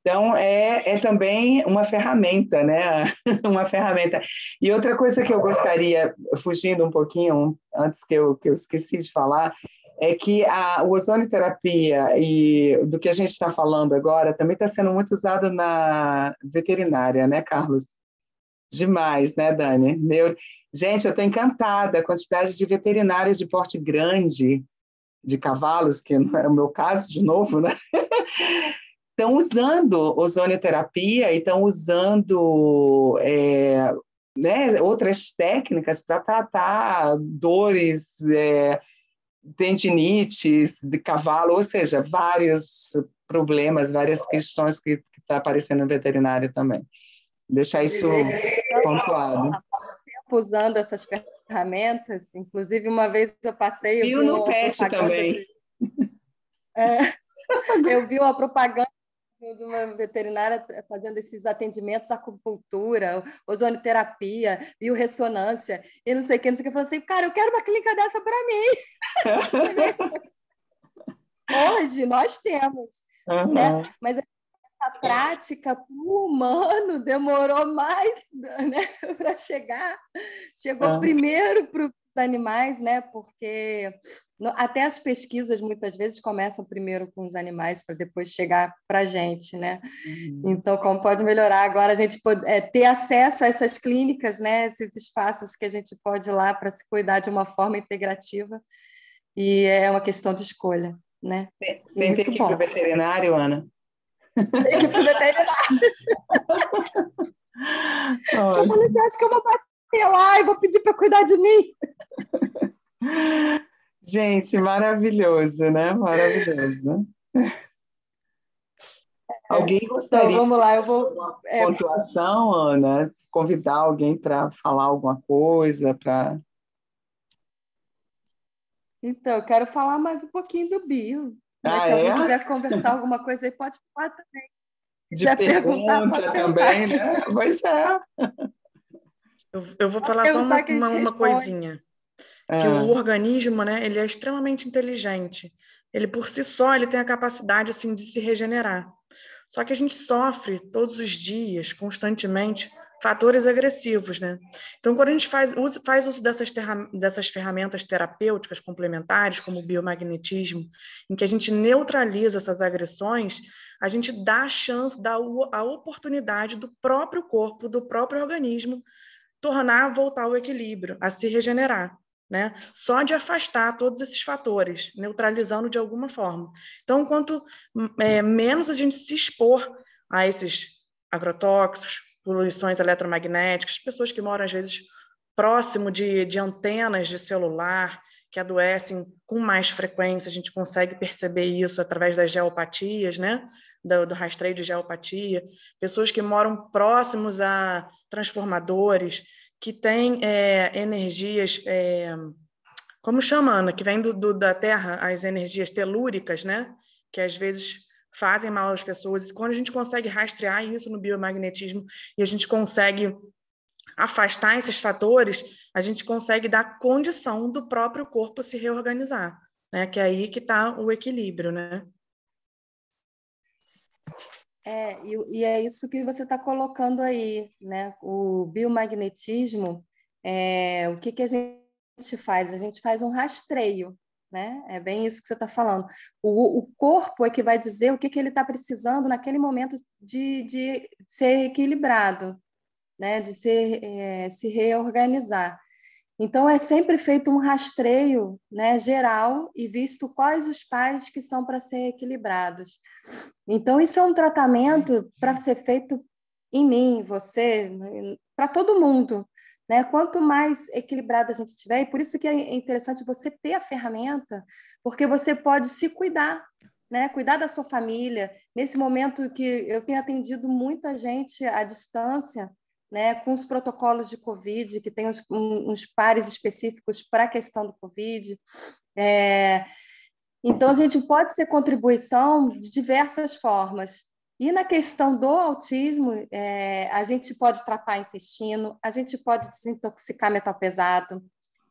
Então, é também uma ferramenta, né? Uma ferramenta. E outra coisa que eu gostaria, fugindo um pouquinho, antes que eu esqueci de falar, é que a ozonioterapia e do que a gente está falando agora também está sendo muito usado na veterinária, né, Carlos? Demais, né, Dani? Gente, eu estou encantada, a quantidade de veterinários de porte grande, de cavalos, que não é o meu caso, de novo, né? Estão usando ozonioterapia e estão usando né, outras técnicas para tratar dores, tendinites de cavalo, ou seja, vários problemas, várias questões que está aparecendo no veterinário também. Deixar isso pontuado. Usando essas ferramentas, inclusive uma vez eu passei, eu vi no uma pet propaganda também. Eu vi uma propaganda de uma veterinária fazendo esses atendimentos, acupuntura, ozonioterapia, biorressonância, e não sei o que, eu falei assim, cara, eu quero uma clínica dessa para mim. Hoje nós temos, né? Mas a prática para o humano demorou mais, né, para chegar. Chegou primeiro para os animais, né? Porque até as pesquisas muitas vezes começam primeiro com os animais para depois chegar para a gente, né? Então, como pode melhorar agora a gente ter acesso a essas clínicas, né? Esses espaços que a gente pode ir lá para se cuidar de uma forma integrativa, e é uma questão de escolha, né? Sem ter que ir para o veterinário, Ana? Tem que ir para o veterinário. Eu falei, você acha que eu vou bater lá e vou pedir para cuidar de mim? Gente, maravilhoso, né? Maravilhoso. Alguém gostaria então, vamos lá, eu vou pontuação, Ana? Convidar alguém para falar alguma coisa? Então, eu quero falar mais um pouquinho do bio. Ah, se alguém quiser conversar alguma coisa aí, pode falar também. De pergunta também, né? Pois é. Eu vou falar só uma coisinha. Que o organismo, né, ele é extremamente inteligente. Ele, por si só, ele tem a capacidade, assim, de se regenerar. Só que a gente sofre todos os dias, constantemente, fatores agressivos, né? Então, quando a gente faz uso dessas ferramentas terapêuticas complementares, como o biomagnetismo, em que a gente neutraliza essas agressões, a gente dá a chance, dá a oportunidade do próprio corpo, do próprio organismo, voltar ao equilíbrio, a se regenerar. Né? Só de afastar todos esses fatores, neutralizando de alguma forma. Então, quanto menos a gente se expor a esses agrotóxicos, poluições eletromagnéticas, pessoas que moram, às vezes, próximo de antenas de celular, que adoecem com mais frequência, a gente consegue perceber isso através das geopatias, né? Do rastreio de geopatia, pessoas que moram próximos a transformadores, que tem energias, como chama, Ana, que vem da Terra, as energias telúricas, né? Que às vezes fazem mal às pessoas. E quando a gente consegue rastrear isso no biomagnetismo e a gente consegue afastar esses fatores, a gente consegue dar condição do próprio corpo se reorganizar, né? Que é aí que está o equilíbrio, né? E é isso que você está colocando aí, né? O biomagnetismo, o que a gente faz? A gente faz um rastreio, né? É bem isso que você está falando. O corpo é que vai dizer o que ele está precisando naquele momento de ser equilibrado, né? De se reorganizar. Então, é sempre feito um rastreio, né, geral e visto quais os pares que são para ser equilibrados. Então, isso é um tratamento para ser feito em mim, você, para todo mundo. Né? Quanto mais equilibrado a gente tiver, e por isso que é interessante você ter a ferramenta, porque você pode se cuidar, né? Cuidar da sua família. Nesse momento que eu tenho atendido muita gente à distância, né, com os protocolos de Covid, que tem uns pares específicos para a questão do Covid. Então, a gente pode ser contribuição de diversas formas. E na questão do autismo, a gente pode tratar intestino, a gente pode desintoxicar metal pesado,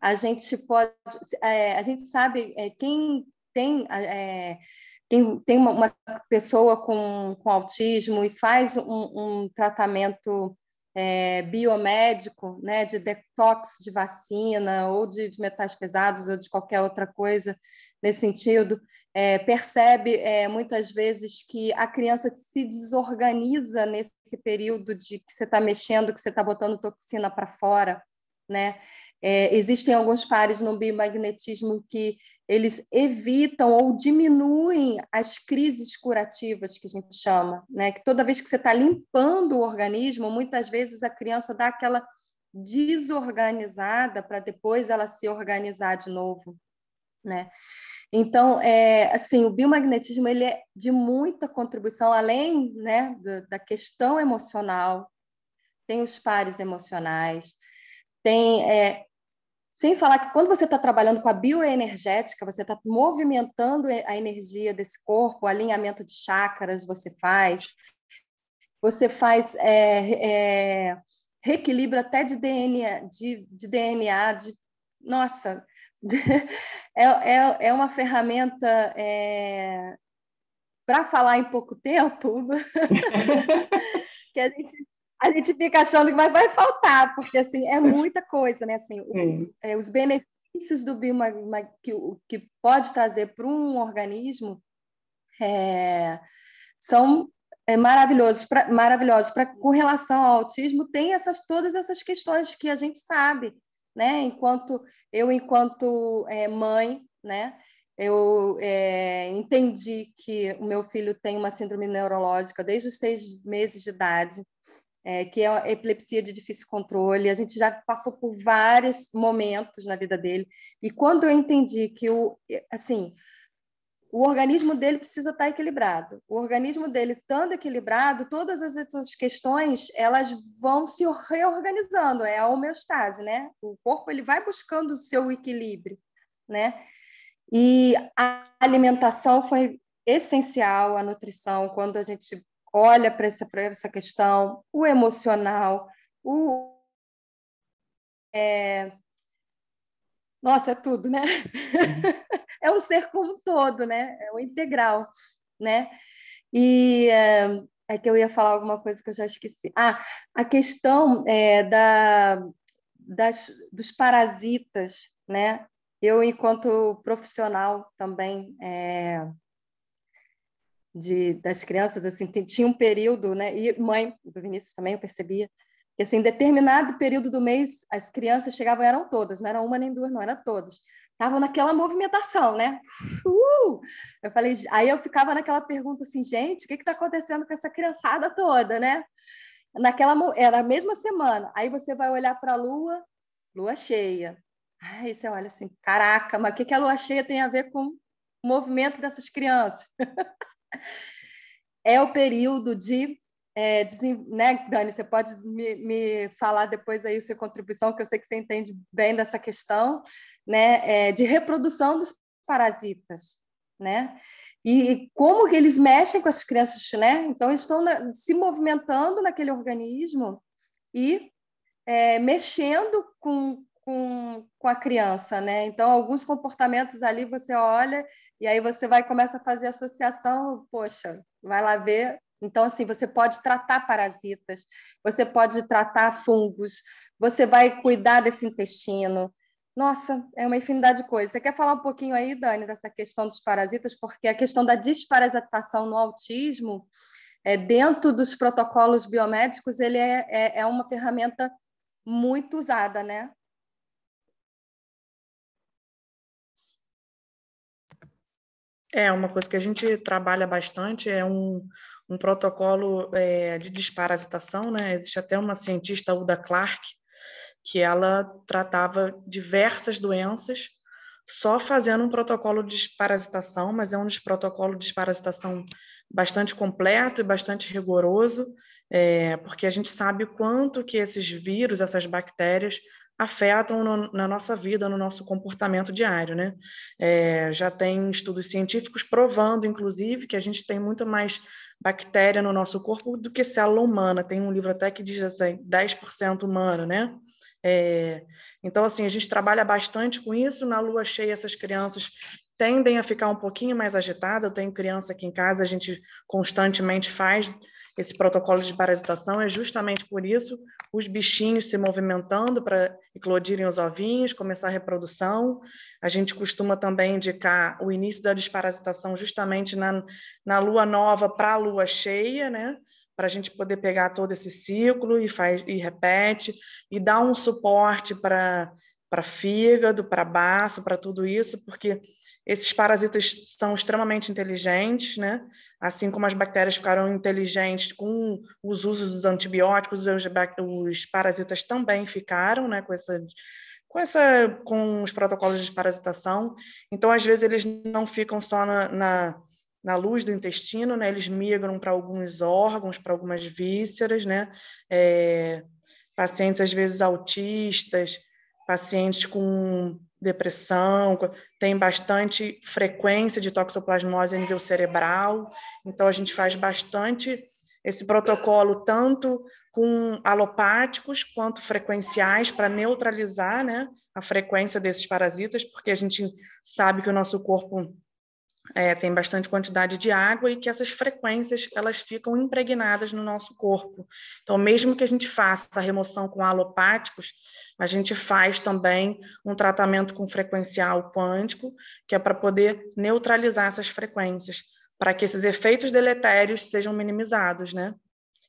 a gente sabe quem tem uma pessoa com autismo e faz um tratamento biomédico, né, de detox de vacina ou de metais pesados ou de qualquer outra coisa nesse sentido, percebe muitas vezes que a criança se desorganiza nesse período de que você está mexendo, que você está botando toxina para fora, né? Existem alguns pares no biomagnetismo que eles evitam ou diminuem as crises curativas, que a gente chama, né? Que toda vez que você está limpando o organismo, muitas vezes a criança dá aquela desorganizada para depois ela se organizar de novo, né? Então, assim, o biomagnetismo ele é de muita contribuição, além, né, da questão emocional, tem os pares emocionais, tem... Sem falar que quando você está trabalhando com a bioenergética, você está movimentando a energia desse corpo, o alinhamento de chakras você faz reequilíbrio até de DNA, nossa, é uma ferramenta para falar em pouco tempo que a gente fica achando que vai faltar, porque assim, é muita coisa, né? Assim, os benefícios do que pode trazer para um organismo são maravilhosos. Com relação ao autismo, tem todas essas questões que a gente sabe, né? Enquanto mãe, né? Eu entendi que o meu filho tem uma síndrome neurológica desde os 6 meses de idade, que é a epilepsia de difícil controle. A gente já passou por vários momentos na vida dele. E quando eu entendi que o organismo dele precisa estar equilibrado. O organismo dele estando equilibrado, todas as outras questões elas vão se reorganizando. É a homeostase, né? O corpo ele vai buscando o seu equilíbrio, né? E a alimentação foi essencial, a nutrição, quando a gente olha para essa questão, o emocional, nossa, é tudo, né? É o ser como um todo, né? É o integral, né? E que eu ia falar alguma coisa que eu já esqueci. A questão dos parasitas, né? Eu, enquanto profissional também das crianças, assim, tinha um período, né? E mãe do Vinícius também, eu percebia que, assim, em determinado período do mês, as crianças chegavam, eram todas, não era uma nem duas, não, eram todas. Estavam naquela movimentação, né? Eu falei, aí eu ficava naquela pergunta assim, gente, o que está acontecendo com essa criançada toda, né? Era a mesma semana. Aí você vai olhar para a lua cheia. Aí você olha assim, caraca, mas o que a lua cheia tem a ver com o movimento dessas crianças? É o período né, Dani, você pode me falar depois aí a sua contribuição, que eu sei que você entende bem dessa questão, né, de reprodução dos parasitas, né? E como que eles mexem com essas crianças, né? Então, eles estão se movimentando naquele organismo e mexendo com a criança, né? Então, alguns comportamentos ali você olha e aí você começa a fazer associação, poxa, vai lá ver. Então, assim, você pode tratar parasitas, você pode tratar fungos, você vai cuidar desse intestino. Nossa, é uma infinidade de coisas. Você quer falar um pouquinho aí, Dani, dessa questão dos parasitas? Porque a questão da desparasitação no autismo, dentro dos protocolos biomédicos, ele é uma ferramenta muito usada, né? Uma coisa que a gente trabalha bastante é um protocolo de desparasitação, né? Existe até uma cientista, Uda Clark, que ela tratava diversas doenças só fazendo um protocolo de desparasitação, mas é um protocolo de desparasitação bastante completo e bastante rigoroso, porque a gente sabe o quanto que esses vírus, essas bactérias, afetam na nossa vida, no nosso comportamento diário, né? Já tem estudos científicos provando, inclusive, que a gente tem muito mais bactéria no nosso corpo do que célula humana. Tem um livro até que diz assim, 10% humano, né? Então, assim, a gente trabalha bastante com isso. Na lua cheia, essas crianças tendem a ficar um pouquinho mais agitadas. Eu tenho criança aqui em casa, a gente constantemente faz esse protocolo de parasitação, é justamente por isso, os bichinhos se movimentando para eclodirem os ovinhos, começar a reprodução. A gente costuma também indicar o início da desparasitação justamente na lua nova para a lua cheia, né? Para a gente poder pegar todo esse ciclo e repete, e dar um suporte para fígado, para baço, para tudo isso, porque esses parasitas são extremamente inteligentes, né? Assim como as bactérias ficaram inteligentes com os usos dos antibióticos, os parasitas também ficaram, né? Com os protocolos de parasitação. Então, às vezes, eles não ficam só na luz do intestino, né? Eles migram para alguns órgãos, para algumas vísceras, né? Pacientes, às vezes, autistas, pacientes com depressão, tem bastante frequência de toxoplasmose a nível cerebral, então a gente faz bastante esse protocolo tanto com alopáticos quanto frequenciais para neutralizar, né, a frequência desses parasitas, porque a gente sabe que o nosso corpo tem bastante quantidade de água e que essas frequências elas ficam impregnadas no nosso corpo. Então, mesmo que a gente faça a remoção com alopáticos, a gente faz também um tratamento com frequencial quântico, que é para poder neutralizar essas frequências, para que esses efeitos deletérios sejam minimizados, né?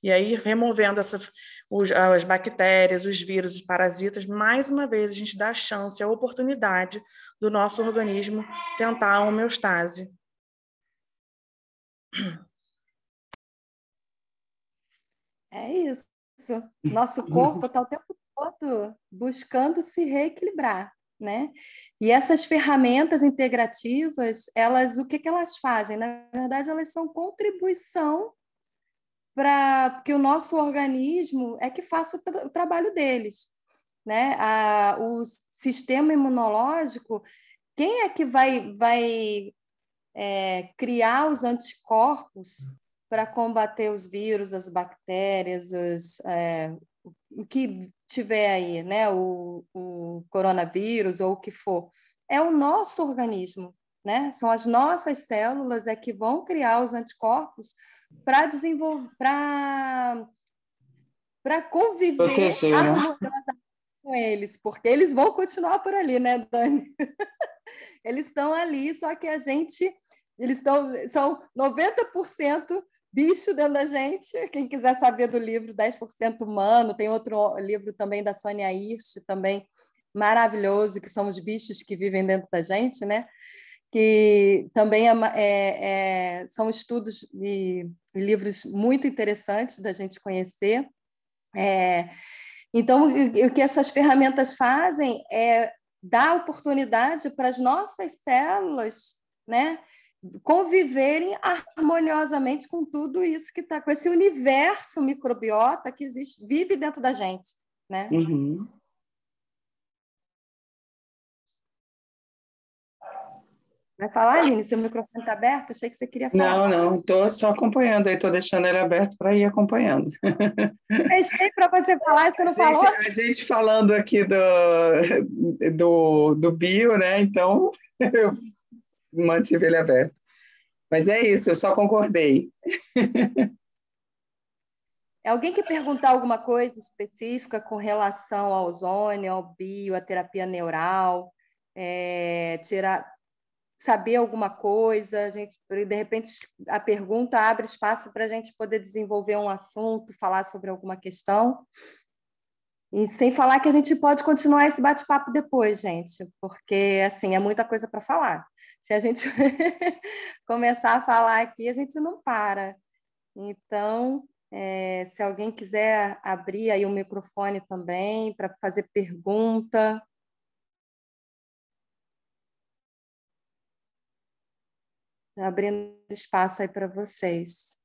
E aí, removendo as bactérias, os vírus, os parasitas, mais uma vez, a gente dá a chance, a oportunidade do nosso organismo tentar a homeostase. É isso. Nosso corpo está o tempo todo buscando se reequilibrar, né? E essas ferramentas integrativas, o que elas fazem? Na verdade, elas são contribuição para que o nosso organismo é que faça o trabalho deles, né? O sistema imunológico, quem é que vai criar os anticorpos para combater os vírus, as bactérias, o que tiver aí, né? O coronavírus ou o que for? É o nosso organismo, né? São as nossas células que vão criar os anticorpos para desenvolver, para conviver proteger, né? harmoniosamente com eles, porque eles vão continuar por ali, né, Dani? Eles estão ali, só que são 90% bicho dentro da gente. Quem quiser saber do livro 10% humano, tem outro livro também da Sônia Hirsch, também maravilhoso, que são os bichos que vivem dentro da gente, né? Que também são estudos e livros muito interessantes da gente conhecer. Então, o que essas ferramentas fazem é dar oportunidade para as nossas células, né, conviverem harmoniosamente com tudo isso que está, com esse universo microbiota que existe, vive dentro da gente, né? Uhum. Vai falar, Aline? Seu microfone está aberto? Achei que você queria falar. Não, estou só acompanhando aí, estou deixando ele aberto para ir acompanhando. Fechei para você falar e você não falou? A gente falando aqui do bio, né? Então, eu mantive ele aberto. Mas é isso, eu só concordei. Alguém quer perguntar alguma coisa específica com relação ao ozônio, ao bio, à terapia neural, saber alguma coisa? De repente, a pergunta abre espaço para a gente poder desenvolver um assunto, falar sobre alguma questão. E sem falar que a gente pode continuar esse bate-papo depois, gente, porque assim é muita coisa para falar. Se a gente começar a falar aqui, a gente não para. Então, se alguém quiser abrir aí o microfone também para fazer pergunta. Abrindo espaço aí para vocês.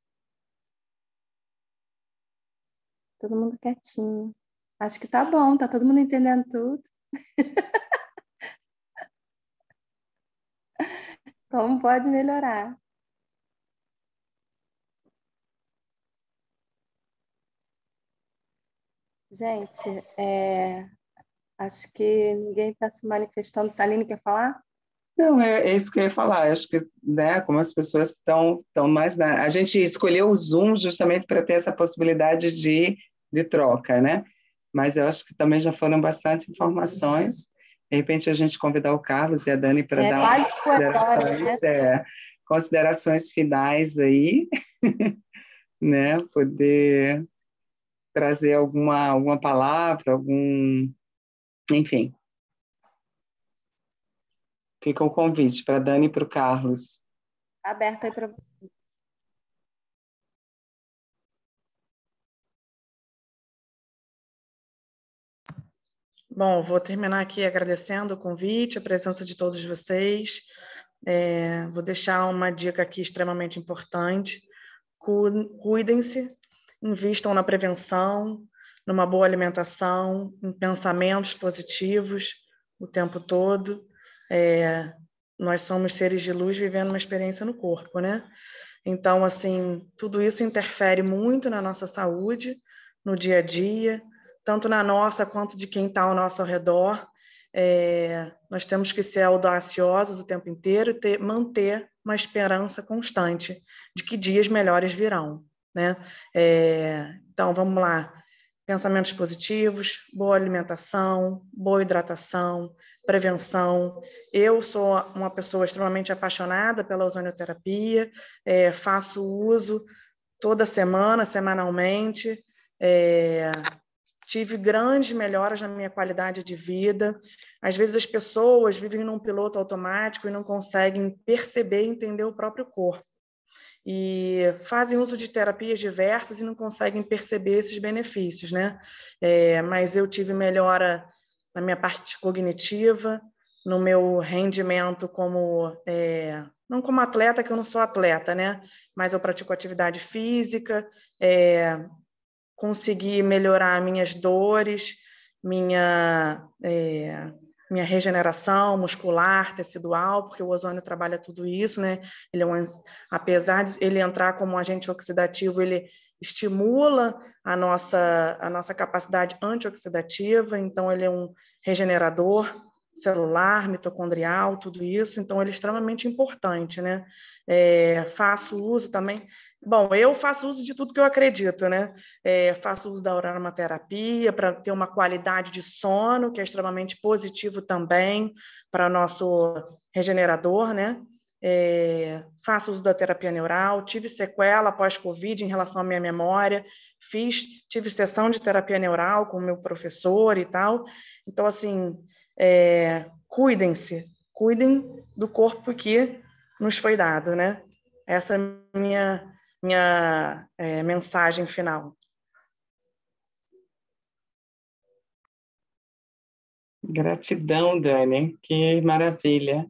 Todo mundo quietinho. Acho que tá bom, tá todo mundo entendendo tudo. Como pode melhorar? Gente, acho que ninguém está se manifestando. Saline quer falar? Não, é isso que eu ia falar. Acho que, né, como as pessoas estão mais a gente escolheu o Zoom justamente para ter essa possibilidade de troca, né? Mas eu acho que também já foram bastante informações. De repente, a gente convidar o Carlos e a Dani para dar umas Quase 2 horas, né? considerações finais aí, né? Poder trazer alguma palavra, enfim. Fica o convite para a Dani e para o Carlos. Tá aberto aí para vocês. Bom, vou terminar aqui agradecendo o convite, a presença de todos vocês. Vou deixar uma dica aqui extremamente importante. Cuidem-se, invistam na prevenção, numa boa alimentação, em pensamentos positivos o tempo todo. Nós somos seres de luz vivendo uma experiência no corpo, né? Então, assim, tudo isso interfere muito na nossa saúde, no dia a dia, tanto na nossa quanto de quem está ao nosso redor. Nós temos que ser audaciosos o tempo inteiro e manter uma esperança constante de que dias melhores virão, né? Então, vamos lá. Pensamentos positivos, boa alimentação, boa hidratação, prevenção. Eu sou uma pessoa extremamente apaixonada pela ozonioterapia, faço uso toda semana, semanalmente, tive grandes melhoras na minha qualidade de vida. Às vezes as pessoas vivem num piloto automático e não conseguem perceber e entender o próprio corpo. E fazem uso de terapias diversas e não conseguem perceber esses benefícios, né? Mas eu tive melhora na minha parte cognitiva, no meu rendimento como... não como atleta, que eu não sou atleta, né? Mas eu pratico atividade física, consegui melhorar minhas dores, minha regeneração muscular, tecidual, porque o ozônio trabalha tudo isso, né? Ele apesar de ele entrar como um agente oxidativo, ele estimula a nossa capacidade antioxidativa, então ele é um regenerador celular, mitocondrial, tudo isso, então ele é extremamente importante, né? Faço uso também... Bom, eu faço uso de tudo que eu acredito, né? Faço uso da aromaterapia para ter uma qualidade de sono, que é extremamente positivo também para nosso regenerador, né? Faço uso da terapia neural, tive sequela pós-Covid em relação à minha memória, tive sessão de terapia neural com o meu professor e tal. Então, assim, cuidem-se, cuidem do corpo que nos foi dado, né? Essa é a minha mensagem final. Gratidão, Dani, que maravilha.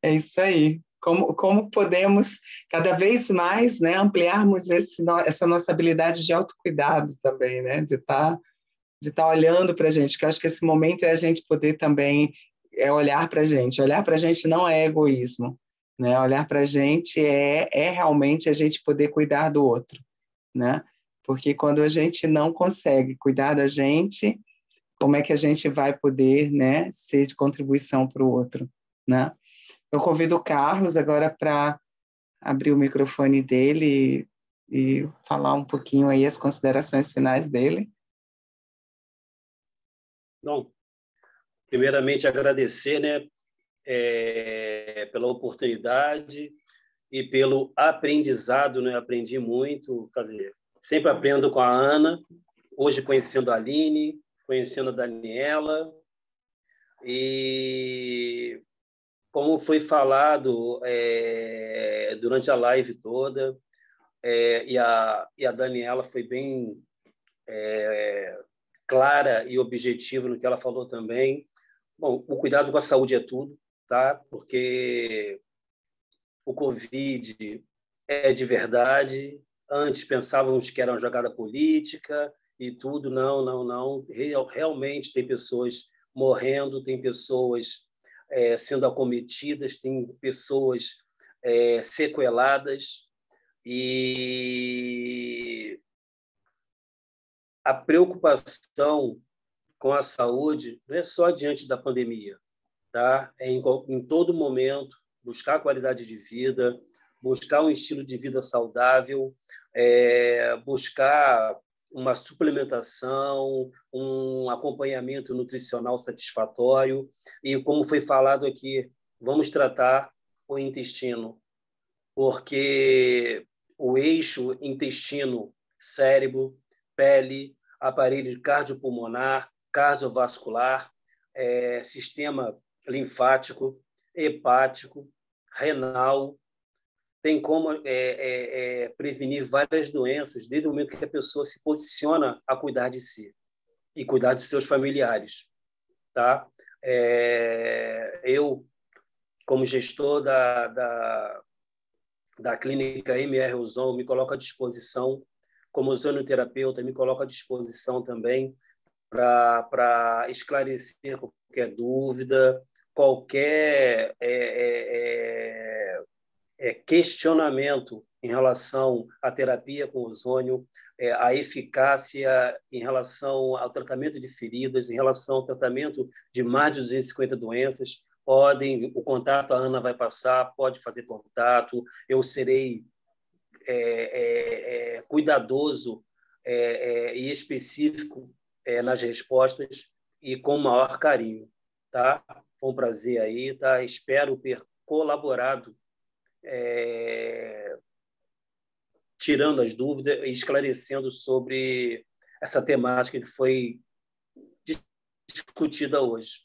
É isso aí. Como podemos cada vez mais, né, ampliarmos essa nossa habilidade de autocuidado também, né, de estar olhando para a gente, que eu acho que esse momento é a gente poder também olhar para a gente. Olhar para a gente não é egoísmo, né? Olhar para a gente é realmente a gente poder cuidar do outro, né? Porque quando a gente não consegue cuidar da gente, como é que a gente vai poder, né, ser de contribuição para o outro, né? Eu convido o Carlos agora para abrir o microfone dele e falar um pouquinho aí as considerações finais dele. Bom, primeiramente agradecer, né, pela oportunidade e pelo aprendizado, né? Aprendi muito, quer dizer, sempre aprendo com a Ana, hoje conhecendo a Aline, conhecendo a Daniela, e como foi falado durante a live toda, e a Daniela foi bem clara e objetiva no que ela falou também. Bom, o cuidado com a saúde é tudo, tá? Porque o Covid é de verdade. Antes pensávamos que era uma jogada política e tudo. Não, não, não. Realmente tem pessoas morrendo, tem pessoas sendo acometidas, tem pessoas sequeladas. E a preocupação com a saúde não é só diante da pandemia, tá? É em todo momento buscar qualidade de vida, buscar um estilo de vida saudável, buscar uma suplementação, um acompanhamento nutricional satisfatório e, como foi falado aqui, vamos tratar o intestino, porque o eixo intestino-cérebro, pele, aparelho cardiopulmonar, cardiovascular, sistema linfático, hepático, renal, tem como prevenir várias doenças desde o momento que a pessoa se posiciona a cuidar de si e cuidar de seus familiares. Tá? Eu, como gestor da clínica MR Ozon, me coloco à disposição, como ozonioterapeuta, me coloco à disposição também para esclarecer qualquer dúvida, qualquer questionamento em relação à terapia com ozônio, a eficácia em relação ao tratamento de feridas, em relação ao tratamento de mais de 250 doenças. O contato a Ana vai passar, pode fazer contato, eu serei cuidadoso e específico nas respostas e com o maior carinho. Tá? Foi um prazer aí, tá? Espero ter colaborado tirando as dúvidas e esclarecendo sobre essa temática que foi discutida hoje.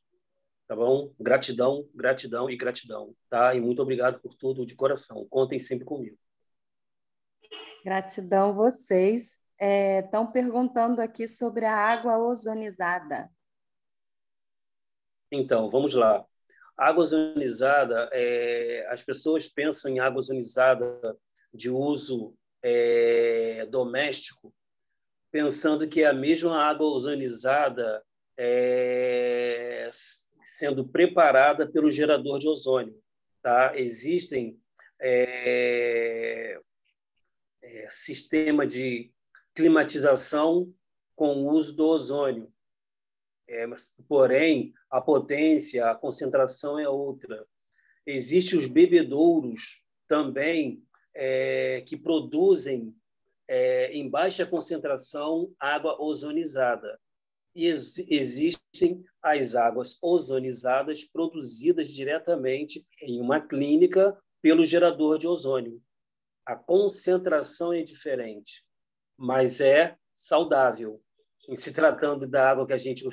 Tá bom? Gratidão, gratidão e gratidão. Tá? E muito obrigado por tudo de coração. Contem sempre comigo. Gratidão vocês. Estão perguntando aqui sobre a água ozonizada. Então, vamos lá. Água ozonizada, as pessoas pensam em água ozonizada de uso doméstico, pensando que é a mesma água ozonizada sendo preparada pelo gerador de ozônio. Tá? Existem sistema de climatização com o uso do ozônio. Porém, a potência, a concentração é outra. Existem os bebedouros também que produzem em baixa concentração água ozonizada. E existem as águas ozonizadas produzidas diretamente em uma clínica pelo gerador de ozônio. A concentração é diferente, mas é saudável. Em se tratando da água que a gente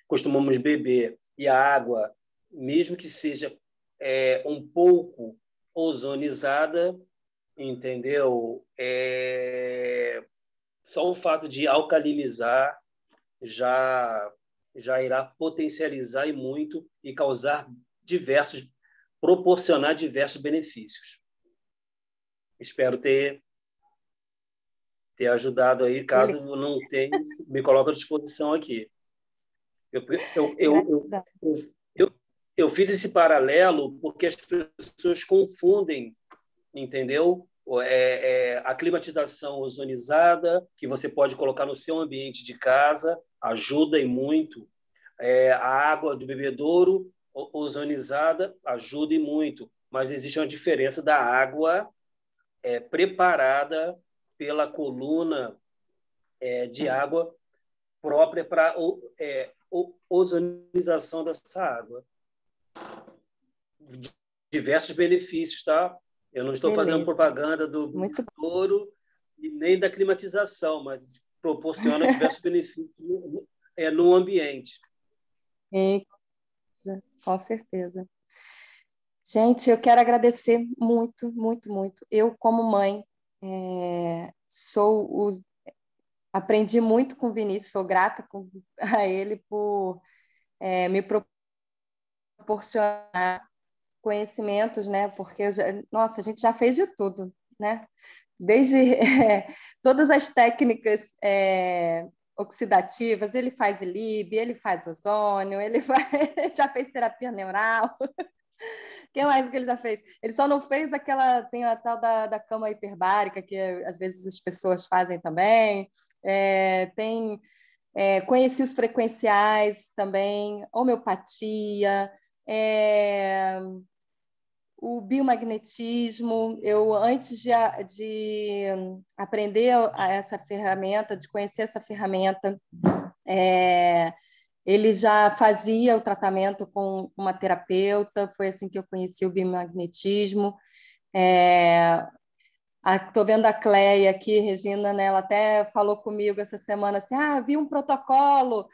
costumamos beber, e a água, mesmo que seja um pouco ozonizada, entendeu? Só o fato de alcalinizar já irá potencializar e muito e proporcionar diversos benefícios. Espero ter ajudado aí. Caso não tenha, me coloco à disposição aqui. Eu fiz esse paralelo porque as pessoas confundem, entendeu? A climatização ozonizada, que você pode colocar no seu ambiente de casa, ajuda e muito. A água do bebedouro ozonizada ajuda e muito. Mas existe uma diferença da água preparada pela coluna de água própria para ozonização dessa água. Diversos benefícios, tá? Eu não estou fazendo propaganda do bebedouro e nem da climatização, mas proporciona diversos benefícios no ambiente. Com certeza. Gente, eu quero agradecer muito, muito, muito. Eu, como mãe, aprendi muito com o Vinícius, sou grata a ele por me proporcionar conhecimentos, né? Porque, nossa, a gente já fez de tudo, né? Desde todas as técnicas oxidativas, ele faz ILIB, ele faz ozônio, já fez terapia neural. O que mais que ele já fez? Ele só não fez tem a tal da cama hiperbárica, que às vezes as pessoas fazem também. Conheci os frequenciais também, homeopatia, o biomagnetismo. Eu, antes de aprender essa ferramenta, de conhecer essa ferramenta, ele já fazia o tratamento com uma terapeuta, foi assim que eu conheci o biomagnetismo. Estou vendo a Cleia aqui, Regina, né? Ela até falou comigo essa semana assim, vi um protocolo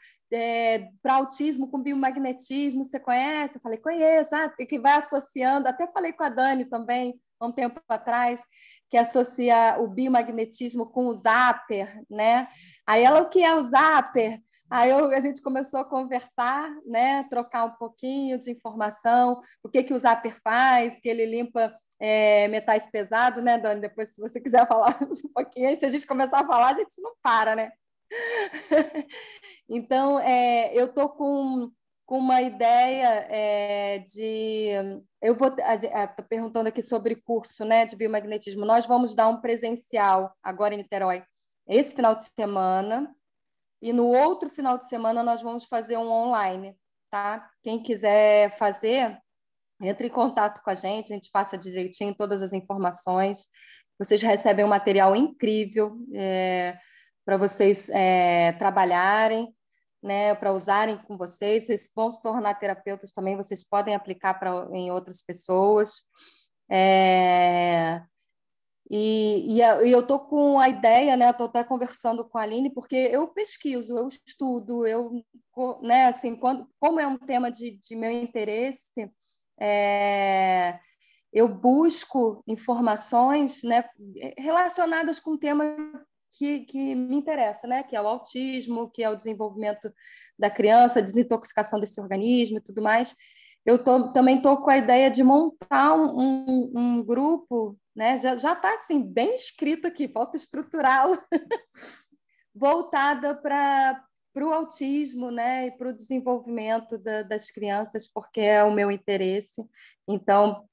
para autismo com biomagnetismo, você conhece? Eu falei, conheço, que vai associando, até falei com a Dani também, há um tempo atrás, que associa o biomagnetismo com o Zapper, né? Aí ela, o que é o Zapper? Aí a gente começou a conversar, né? Trocar um pouquinho de informação, o que o Zapper faz, que ele limpa metais pesados, né, Dani? Depois, se você quiser falar um pouquinho, se a gente começar a falar, a gente não para, né? Então, eu estou com uma ideia eu vou estou perguntando aqui sobre curso, né, de biomagnetismo. Nós vamos dar um presencial agora em Niterói esse final de semana, e no outro final de semana nós vamos fazer um online, tá? Quem quiser fazer, entre em contato com a gente passa direitinho todas as informações. Vocês recebem um material incrível para vocês trabalharem, né, para usarem com vocês. Vocês vão se tornar terapeutas também, vocês podem aplicar em outras pessoas. E eu estou com a ideia, né? Estou até conversando com a Aline, porque eu pesquiso, eu estudo, né? Assim, como é um tema de meu interesse, eu busco informações, né, relacionadas com o tema que me interessa, né? Que é o autismo, que é o desenvolvimento da criança, desintoxicação desse organismo e tudo mais. Também estou com a ideia de montar um grupo, né? Já está assim, bem escrito aqui, falta estruturá-lo, voltada para o autismo, né? E para o desenvolvimento das crianças, porque é o meu interesse. Então,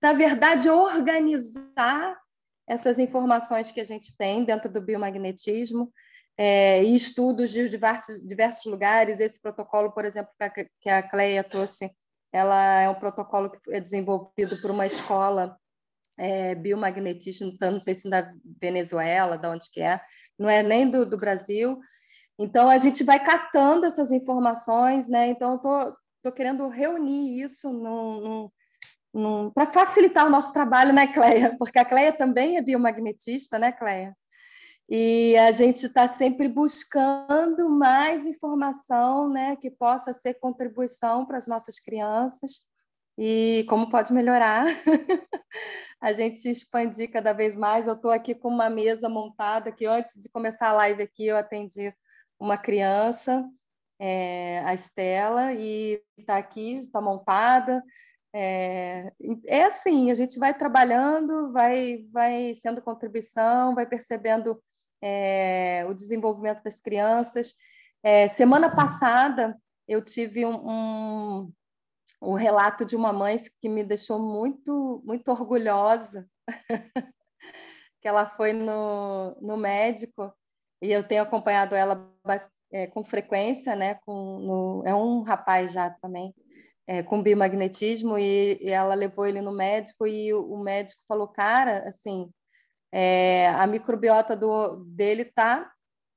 na verdade, organizar essas informações que a gente tem dentro do biomagnetismo, e estudos de diversos lugares. Esse protocolo, por exemplo, que a Cleia trouxe, ela é um protocolo que é desenvolvido por uma escola biomagnetismo, então, não sei se da Venezuela, de onde que é, não é nem do Brasil. Então, a gente vai catando essas informações, né? Então, eu estou querendo reunir isso para facilitar o nosso trabalho, né, Cleia? Porque a Cleia também é biomagnetista, né, Cleia? E a gente está sempre buscando mais informação, né, que possa ser contribuição para as nossas crianças e como pode melhorar. A gente expandir cada vez mais. Eu estou aqui com uma mesa montada, que antes de começar a live aqui eu atendi uma criança, a Estela, e está aqui, está montada. Assim, a gente vai trabalhando, vai sendo contribuição, vai percebendo o desenvolvimento das crianças. Semana passada, eu tive um relato de uma mãe que me deixou muito, muito orgulhosa, que ela foi no médico, e eu tenho acompanhado ela com frequência, né? É um rapaz já também, com biomagnetismo, e ela levou ele no médico, e o médico falou, cara, assim, a microbiota dele está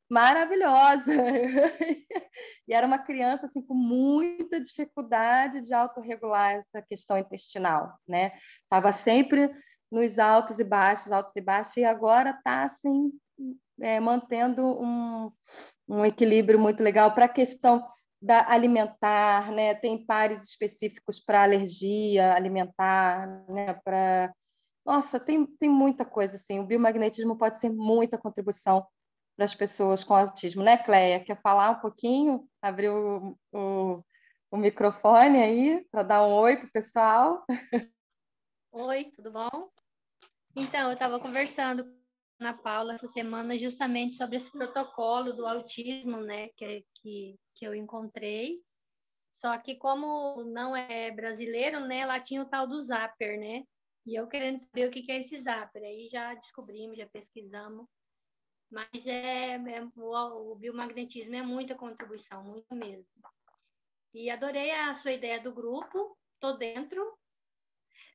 maravilhosa. E era uma criança assim com muita dificuldade de autorregular essa questão intestinal, né? Estava sempre nos altos e baixos, e agora está assim mantendo um equilíbrio muito legal para a questão da alimentar, né? Tem pares específicos para alergia alimentar, né? Nossa, tem muita coisa assim. O biomagnetismo pode ser muita contribuição para as pessoas com autismo, né, Cleia? Quer falar um pouquinho? Abrir o o microfone aí para dar um oi para o pessoal. Oi, tudo bom? Então, eu estava conversando com a Ana Paula essa semana justamente sobre esse protocolo do autismo, né, que eu encontrei. Só que como não é brasileiro, né, lá tinha o tal do Zapper, né? E eu querendo saber o que é esse Zapper. Aí já descobrimos, já pesquisamos. Mas o biomagnetismo é muita contribuição, muito mesmo. E adorei a sua ideia do grupo, tô dentro,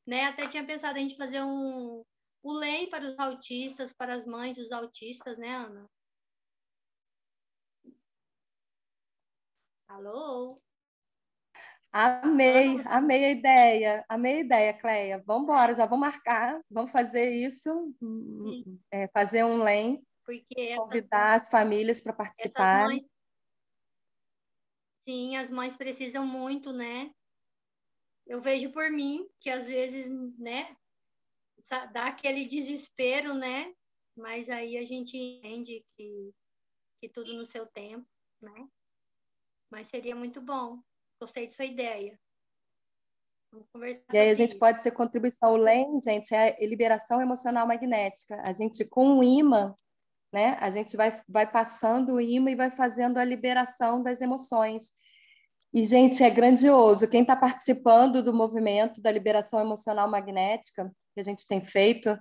né? Até tinha pensado a gente fazer o LEM para os autistas, para as mães dos autistas, né, Ana? Alô? Amei a ideia, Cleia. Vamos embora, já vou marcar, vamos fazer isso, fazer um LEM, porque convidar as famílias para essas participarem. mães, sim, as mães precisam muito, né? Eu vejo por mim que às vezes, né, dá aquele desespero, né? Mas aí a gente entende que tudo no seu tempo, né? Mas seria muito bom. Gostei de sua ideia. Vamos conversar E aí a sobre gente isso. pode ser contribuição. O LEM, gente, é liberação emocional magnética. A gente, com o imã, né, a gente vai passando o imã e vai fazendo a liberação das emoções. E, gente, é grandioso. Quem está participando do movimento da liberação emocional magnética, que a gente tem feito,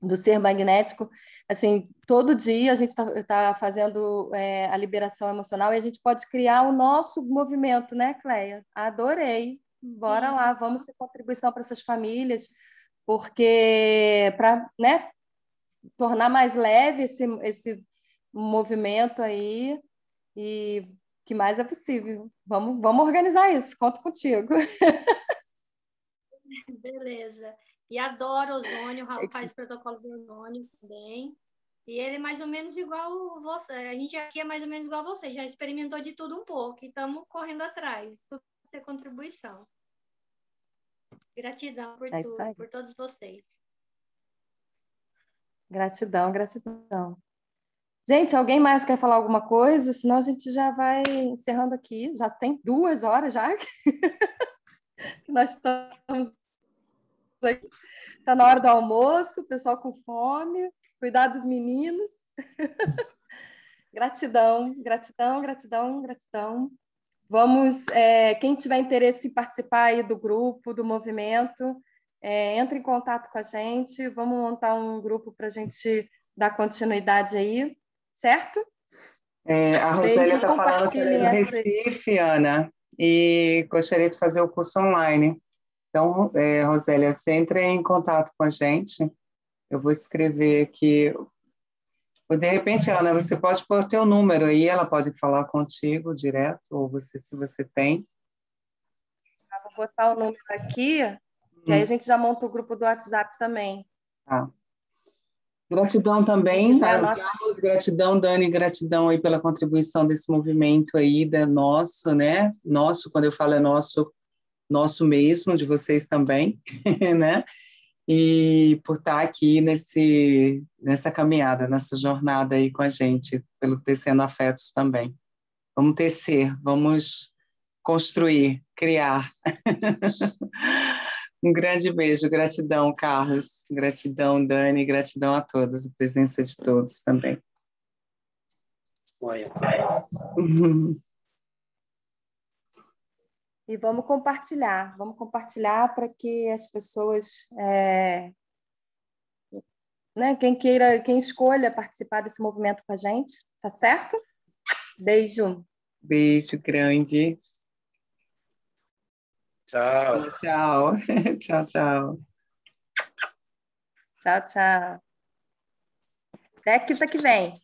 do ser magnético, assim, todo dia a gente tá fazendo a liberação emocional e a gente pode criar o nosso movimento, né, Cleia? Adorei. Bora Sim. lá, vamos ser contribuição para essas famílias, porque para, né, tornar mais leve esse movimento aí e que mais é possível. Vamos organizar isso, conto contigo. Beleza. E adoro ozônio, o Raul faz protocolo do ozônio também. E ele é mais ou menos igual você. A gente aqui é mais ou menos igual a você, já experimentou de tudo um pouco e estamos correndo atrás. Tudo ser contribuição. Gratidão por É isso tudo, aí. por todos vocês. Gratidão, gratidão. Gente, alguém mais quer falar alguma coisa? Senão a gente já vai encerrando aqui. Já tem 2 horas já que nós estamos aqui. Está na hora do almoço, o pessoal com fome. Cuidar dos meninos. Gratidão, gratidão, gratidão, gratidão. Vamos, quem tiver interesse em participar aí do grupo, do movimento, entre em contato com a gente. Vamos montar um grupo para a gente dar continuidade aí, certo? A Rosélia está falando que ela é do Recife, Ana, e gostaria de fazer o curso online. Então, Rosélia, você entre em contato com a gente. Eu vou escrever aqui. Ou, de repente, Ana, você pode pôr o teu número aí, ela pode falar contigo direto, ou você, se você tem. Vou botar o número aqui, que aí a gente já monta o grupo do WhatsApp também. Tá. Gratidão também, Carlos, gratidão, Dani, gratidão aí pela contribuição desse movimento aí, nosso, né? Nosso, quando eu falo é nosso, nosso mesmo, de vocês também, né? E por estar aqui nessa caminhada, nessa jornada aí com a gente, pelo Tecendo Afetos também. Vamos tecer, vamos construir, criar. Um grande beijo, gratidão, Carlos, gratidão, Dani, gratidão a todos, a presença de todos também. E vamos compartilhar para que as pessoas, né, quem escolha participar desse movimento com a gente, tá certo? Beijo. Beijo grande. Tchau. Tchau. Tchau, tchau. Tchau, tchau. Até quinta que vem.